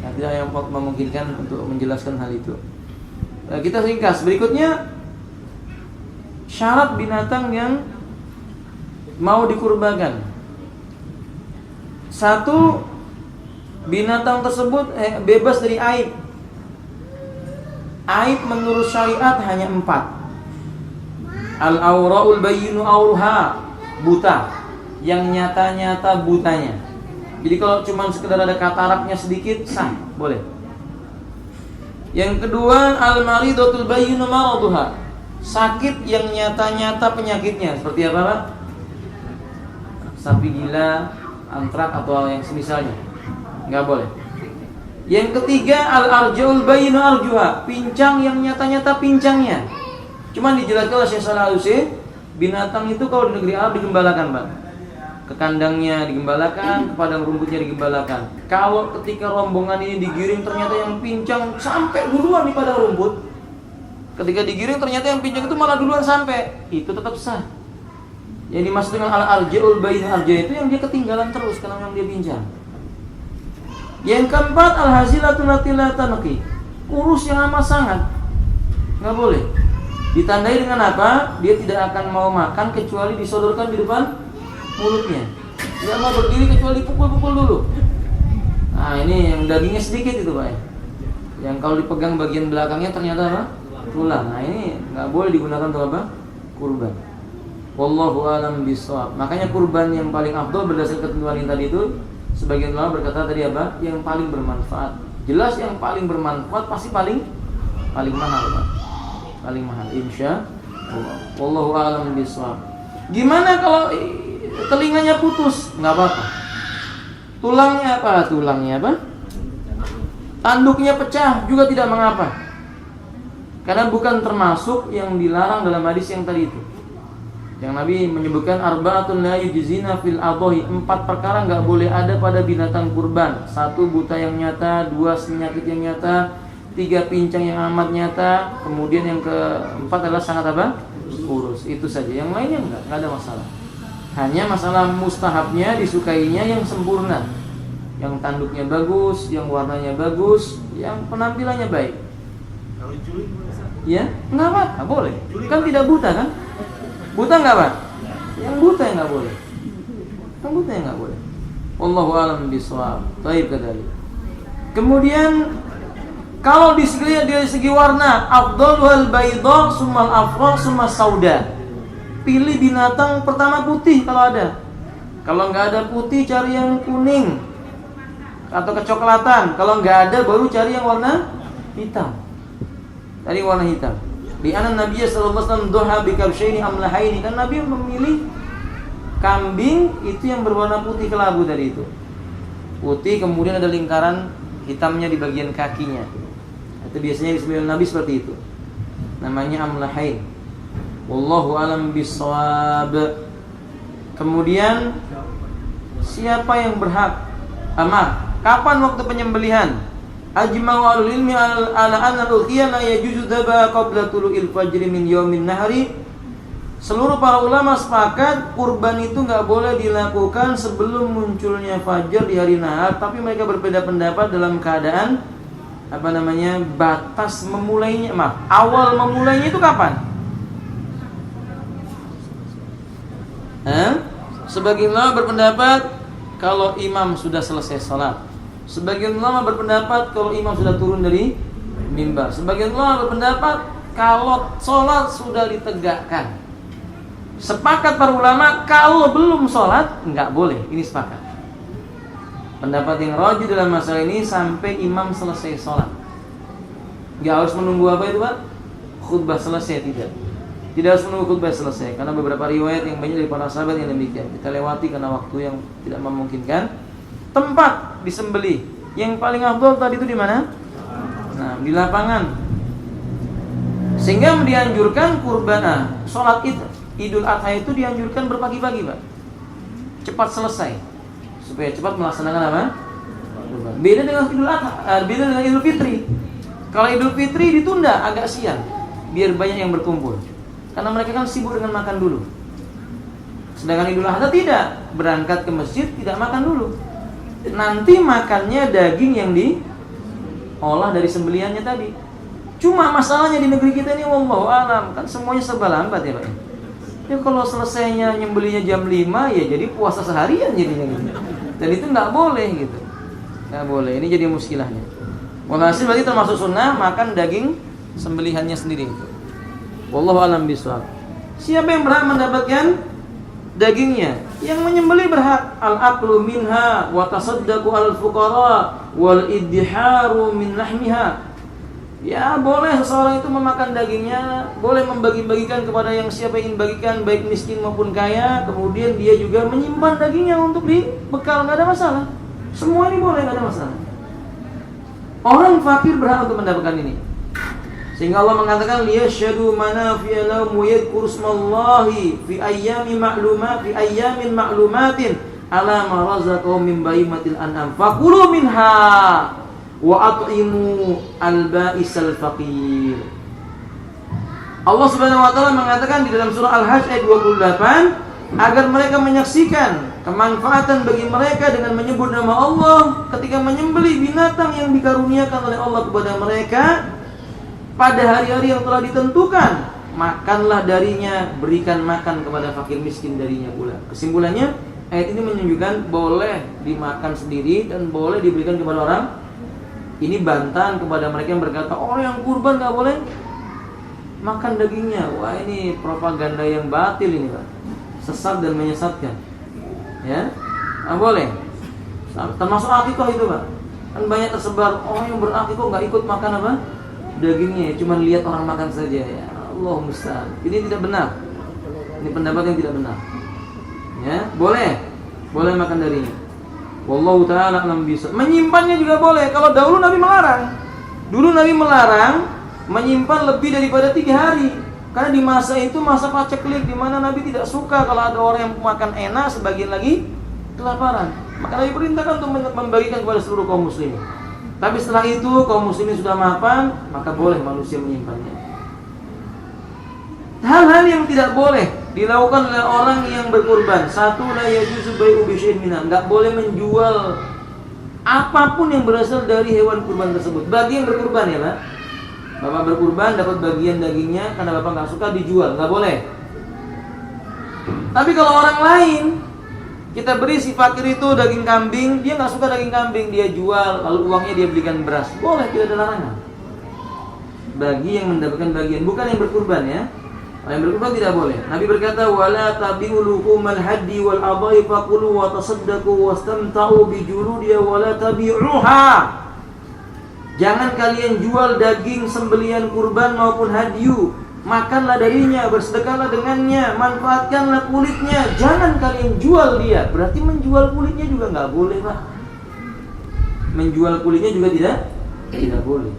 Tidak yang memungkinkan untuk menjelaskan hal itu. Kita ringkas. Berikutnya, syarat binatang yang mau dikurbankan. 1, binatang tersebut bebas dari aib. Aib menurut syariat hanya 4. Al-awra'ul bayyinu awruha, buta, yang nyata-nyata butanya. Jadi kalau cuma sekedar ada kataraknya sedikit, sah, boleh. Yang kedua, al-maridatul bayyinu maraduha. Sakit yang nyata-nyata penyakitnya. Seperti apa, Pak? Sapi gila, antrak atau yang semisalnya. Enggak boleh. Yang ketiga, al-arja'ul bayyinu arjuha. Pincang yang nyata-nyata pincangnya. Cuman dijelaskan oleh Syekh Shalih Al-Utsaimin, binatang itu kalau di negeri Arab digembalakan, Pak. Ke kandangnya digembalakan, ke padang rumputnya digembalakan. Kalau ketika rombongan ini digiring ternyata yang pincang sampai duluan di padang rumput, ketika digiring ternyata yang pincang itu malah duluan sampai, itu tetap sah. Yang dimaksud dengan al-arja'ul bayyinu arjuha itu yang dia ketinggalan terus karena memang dia pincang. Yang keempat, al-hazilatu lati la tanqi. Kurus yang amat sangat. Enggak boleh. Ditandai dengan apa? Dia tidak akan mau makan kecuali disodorkan di depan mulutnya. Tidak mau berdiri kecuali pukul-pukul dulu. Nah, ini yang dagingnya sedikit itu, Pak. Yang kalau dipegang bagian belakangnya ternyata apa? Tulang. Nah, ini enggak boleh digunakan untuk apa? Kurban. Wallahu a'lam bishawab. Makanya kurban yang paling afdal berdasarkan ketentuan yang tadi itu, sebagian ulama berkata tadi apa? Yang paling bermanfaat. Jelas yang paling bermanfaat pasti paling mahal, Pak. Paling mahal insyaallah. Wallahu a'lam bishawab. Gimana kalau telinganya putus? Enggak apa-apa. Tulangnya apa? Tanduknya pecah juga tidak mengapa. Karena bukan termasuk yang dilarang dalam hadis yang tadi itu. Yang Nabi menyebutkan arba'atun la yujzina fil adhahi, 4 perkara enggak boleh ada pada binatang kurban. 1 buta yang nyata, 2 penyakit yang nyata, 3 pincang yang amat nyata, kemudian yang keempat adalah sangat apa? Kurus. Itu saja. Yang lainnya enggak ada masalah. Hanya masalah mustahabnya, disukainya yang sempurna. Yang tanduknya bagus, yang warnanya bagus, yang penampilannya baik. Kalau diculik ya, enggak apa-apa, boleh. Kan tidak buta kan? Buta enggak, Pak? Yang buta yang enggak boleh. Yang buta yang enggak boleh. Wallahu a'lam bishawab. Baik kadali. Kemudian kalau di segi warna, afdalul bayda, summal afra, summa sauda. Pilih binatang pertama putih kalau ada. Kalau enggak ada putih, cari yang kuning atau kecoklatan. Kalau enggak ada, baru cari yang warna hitam. Cari warna hitam. Di anan Nabi sallallahu alaihi wasallam duha bi kabsyaini amlahaini, kan Nabi memilih kambing itu yang berwarna putih kelabu tadi itu. Putih, kemudian ada lingkaran hitamnya di bagian kakinya. Itu biasanya disebut Nabi seperti itu. Namanya amlahain. Wallahu alam bissawab. Kemudian siapa yang berhak amar? Kapan waktu penyembelihan? Ajma'u alul ilmi ala anna al-udhiya la yajuzu dhabha qabla tulu'il fajri min yaumin nahri. Seluruh para ulama sepakat kurban itu enggak boleh dilakukan sebelum munculnya fajar di hari nahar, tapi mereka berbeda pendapat dalam keadaan batas memulainya. Awal memulainya itu kapan? Sebagian ulama berpendapat kalau imam sudah selesai salat. Sebagian ulama berpendapat kalau imam sudah turun dari mimbar. Sebagian ulama berpendapat kalau sholat sudah ditegakkan. Sepakat para ulama kalau belum sholat nggak boleh. Ini sepakat. Pendapat yang rajih dalam masalah ini sampai imam selesai sholat. Nggak harus menunggu apa itu, Pak? Khutbah selesai, tidak. Tidak harus menunggu khutbah selesai. Karena beberapa riwayat yang banyak dari para sahabat yang demikian. Kita lewati karena waktu yang tidak memungkinkan. Tempat disembelih yang paling afdal tadi itu di mana? Nah, di lapangan. Sehingga dianjurkan kurban, sholat Idul Adha itu dianjurkan berpagi-pagi, Pak. Cepat selesai supaya cepat melaksanakan apa? Kurban. Beda dengan Idul Adha, beda dengan Idul Fitri. Kalau Idul Fitri ditunda agak siang biar banyak yang berkumpul. Karena mereka kan sibuk dengan makan dulu. Sedangkan Idul Adha tidak, berangkat ke masjid tidak makan dulu. Nanti makannya daging yang diolah dari sembelihannya tadi. Cuma masalahnya di negeri kita ini wallahu alam, kan semuanya serba lambat ya, Pak. Ya kalau selesainya nyembelihnya jam 5 ya jadi puasa seharian jadinya gitu. Dan itu enggak boleh gitu. Enggak boleh. Ini jadi muskilahnya. Walhasil berarti termasuk sunnah makan daging sembelihannya sendiri itu. Wallahu alam bishawab. Siapa yang berhak mendapatkan dagingnya? Yang menyembelih berhak. Al-aqlu minha wa tasaddaqu al-fuqara wal iddiharu min lahmiha. Ya boleh seseorang itu memakan dagingnya, boleh membagi-bagikan kepada yang siapa ingin bagikan, baik miskin maupun kaya. Kemudian dia juga menyimpan dagingnya untuk dibekal, nggak ada masalah. Semua ini boleh, nggak ada masalah. Orang fakir berhak untuk mendapatkan ini. Sehingga Allah mengatakan liyashhadu manafi'a lahum wa yadhkuru ismallahi fi ayyamin ma'lumatin ala ma razaqahum min bahimatil an'am fakulu minha wa at'imu al-ba'isal faqir. Allah Subhanahu wa taala mengatakan di dalam surah Al-Hajj ayat 28 agar mereka menyaksikan kemanfaatan bagi mereka dengan menyebut nama Allah ketika menyembelih binatang yang dikaruniakan oleh Allah kepada mereka pada hari-hari yang telah ditentukan. Makanlah darinya, berikan makan kepada fakir miskin darinya pula. Kesimpulannya, ayat ini menunjukkan boleh dimakan sendiri dan boleh diberikan kepada orang. Ini bantahan kepada mereka yang berkata orang yang kurban gak boleh makan dagingnya. Wah, ini propaganda yang batil ini, Pak. Sesat dan menyesatkan. Ya, nggak boleh. Termasuk akikah itu, Pak. Kan banyak tersebar orang yang berakikah nggak ikut makan apa dagingnya, cuma lihat orang makan saja. Ya Allah musta'an. Ini tidak benar. Ini pendapat yang tidak benar. Ya, boleh makan darinya. Wallahu ta'ala alam bisa. Menyimpannya juga boleh. Kalau dahulu Nabi melarang. Dulu Nabi melarang menyimpan lebih daripada 3 hari. Karena di masa itu masa paceklik, di mana Nabi tidak suka kalau ada orang yang makan enak, sebagian lagi kelaparan. Maka Nabi perintahkan untuk membagikan kepada seluruh kaum muslimin. Tapi setelah itu kaum muslimin sudah mapan, maka boleh manusia menyimpannya. Hal-hal yang tidak boleh dilakukan oleh orang yang berkurban. Satu, la yajuzu bai'u bi syai'in minha. Enggak boleh menjual apapun yang berasal dari hewan kurban tersebut. Bagi yang berkurban ya, Pak. Bapak berkurban dapat bagian dagingnya, karena Bapak enggak suka dijual, enggak boleh. Tapi kalau orang lain, kita beri si fakir itu daging kambing, dia enggak suka daging kambing, dia jual, lalu uangnya dia belikan beras. Boleh, tidak ada larangan. Bagi yang mendapatkan bagian, bukan yang berkurban ya. Yang berkurban tidak boleh. Nabi berkata, "Wala tabi'u luhumal haddi wal adai faqulu wa tasaddaqu wastamta'u bi juludiha wa la tabi'uha." Jangan kalian jual daging sembelihan kurban maupun hadyu. Makanlah darinya, bersedekahlah dengannya, manfaatkanlah kulitnya. Jangan kalian jual dia. Berarti menjual kulitnya juga enggak boleh, Pak. Menjual kulitnya juga tidak boleh.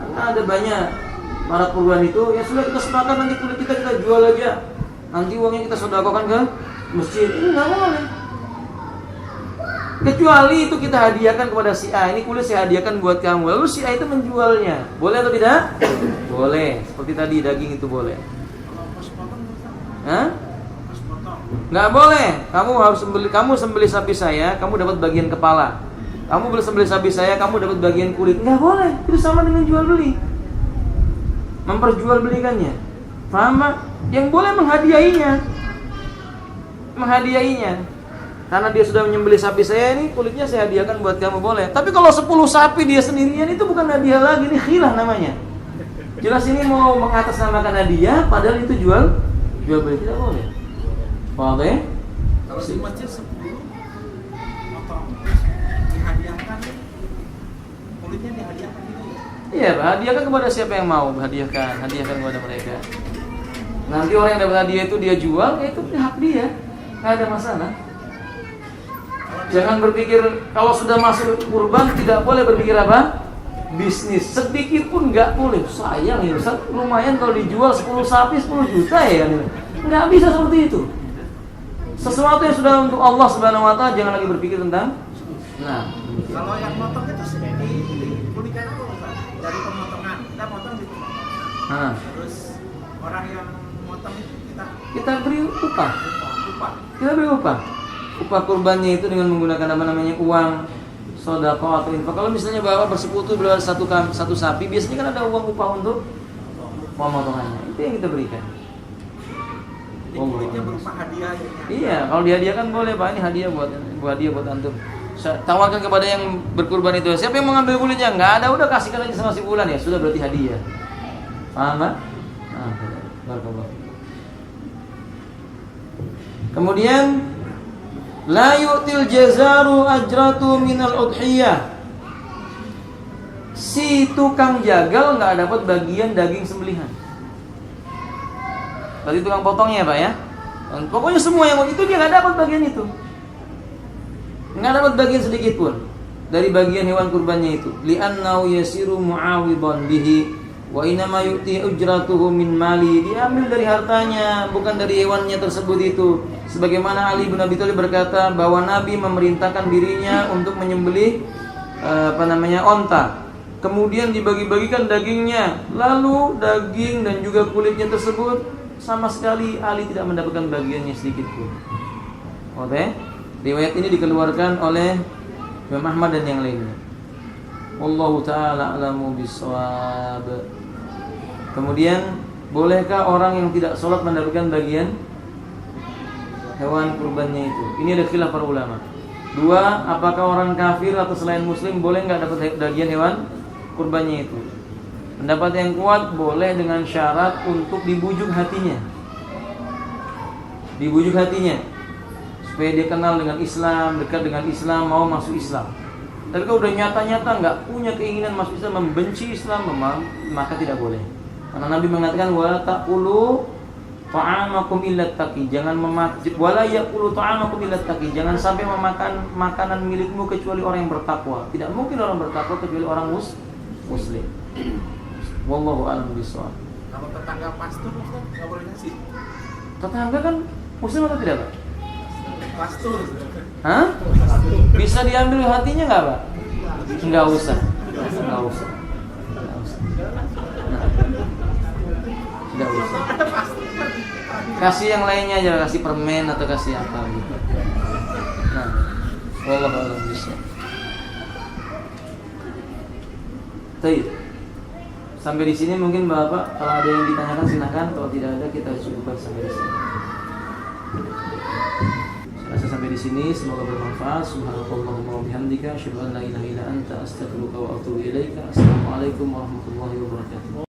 Karena ada banyak para kurban itu, ya sudah kita sepakat nanti kulit kita jual aja. Nanti uangnya kita sedekahkan ke masjid. Ini enggak boleh. Kecuali itu kita hadiahkan kepada si A. Ini kulit saya hadiahkan buat kamu. Lalu si A itu menjualnya. Boleh atau tidak? Boleh. Seperti tadi daging itu boleh. Hah? Enggak boleh. Kamu sembelih sapi saya, kamu dapat bagian kepala. Kamu sembelih sapi saya, kamu dapat bagian kulit. Enggak boleh. Itu sama dengan jual beli. Memperjualbelikannya. Paham, Pak? Yang boleh menghadiahinya. Karena dia sudah menyembelih sapi saya, ini kulitnya saya hadiahkan buat kamu, boleh. Tapi kalau 10 sapi dia sendirian, itu bukan hadiah lagi, ini khilah namanya. Jelas ini mau mengatasnamakan hadiah, padahal itu jual beli, tidak boleh. Oke? Kalau di masjid 10 atau dihadiahkan, kulitnya dihadiahkan gitu ya? Iya, hadiahkan kepada siapa yang mau, hadiahkan kepada mereka. Nanti orang yang dapat hadiah itu dia jual, ya itu hak dia, nggak ada masalah. Jangan berpikir kalau sudah masuk kurban tidak boleh berpikir apa? Bisnis. Sedikit pun nggak boleh. Sayang ya Ustaz, lumayan kalau dijual 10 sapi 10 juta ya. Nggak bisa seperti itu. Sesuatu yang sudah untuk Allah Subhanahu wa taala jangan lagi berpikir tentang. Nah, kalau yang motong itu di kulitnya itu Ustaz, dari pemotongan kita potong di nah. Terus orang yang motong itu kita beri upah. Kita beri upah. Upah kurbannya itu dengan menggunakan uang sedekah atau infak. Kalau misalnya Bapak bersekutu beli satu sapi, biasanya kan ada uang upah untuk pemotongannya. Itu yang kita berikan. Kulitnya berupa hadiah. Iya, kalau dihadiahkan boleh, Pak. Ini hadiah buat antum. Tawarkan kepada yang berkurban itu. Siapa yang mengambil kulitnya? Enggak ada, udah kasihkan aja sama si fulan ya. Sudah berarti hadiah. Paham, Pak? Nah, barakallah. Kemudian la yu'til jazaru ajratu minal udhiyah. si tukang jagal nggak dapat bagian daging sembelihan. Berarti tukang potongnya Pak ya. Dan pokoknya semua yang itu dia nggak dapat bagian itu. Nggak dapat bagian sedikit pun dari bagian hewan kurbannya itu. Li'annahu yasiru mu'awidan bihi wa inama yu'ti ujratuhu min mali. Diambil dari hartanya, bukan dari hewannya tersebut itu. Sebagaimana Ali bin Abi Thalib berkata bahwa Nabi memerintahkan dirinya untuk menyembelih onta. Kemudian dibagi-bagikan dagingnya. Lalu daging dan juga kulitnya tersebut sama sekali Ali tidak mendapatkan bagiannya sedikit pun. Oke? Riwayat ini dikeluarkan oleh Imam Ahmad dan yang lainnya. Wallahu ta'ala a'lamu bissawab. Kemudian, bolehkah orang yang tidak sholat mendapatkan bagian hewan kurbannya itu? Ini ada khilaf para ulama. 2, apakah orang kafir atau selain muslim boleh nggak dapat bagian hewan kurbannya itu? Pendapat yang kuat boleh dengan syarat untuk dibujuk hatinya. Dibujuk hatinya supaya dia kenal dengan Islam, dekat dengan Islam, mau masuk Islam. Tapi kalau udah nyata-nyata nggak punya keinginan masuk Islam, membenci Islam, maka tidak boleh. Karena Nabi mengatakan wala taqulu ta'amakum illa taqi, jangan wala yaqulu ta'amakum illa taqi, jangan sampai memakan makanan milikmu kecuali orang yang bertakwa. Tidak mungkin orang bertakwa kecuali orang muslim. Wallahu a'lam bishawab. Kalau tetangga pastor Ustaz nggak boleh ngasih. Tetangga kan muslim atau tidak, Pak? Pastor. Hah? Bisa diambil hatinya nggak, Pak? Nggak usah. Nggak usah. Nggak usah. Kasih yang lainnya aja, kasih permen atau kasih apa gitu. Nah, wallahu a'lam bishawab. Baik. Sampai di sini mungkin Bapak, kalau ada yang ditanyakan silakan, kalau tidak ada kita cukupkan sampai di sini. Saya rasa sampai di sini semoga bermanfaat. Subhanallahumma wa bihamdika asyhadu an la ilaha illa anta astaghfiruka wa atubu ilaika. Assalamualaikum warahmatullahi wabarakatuh.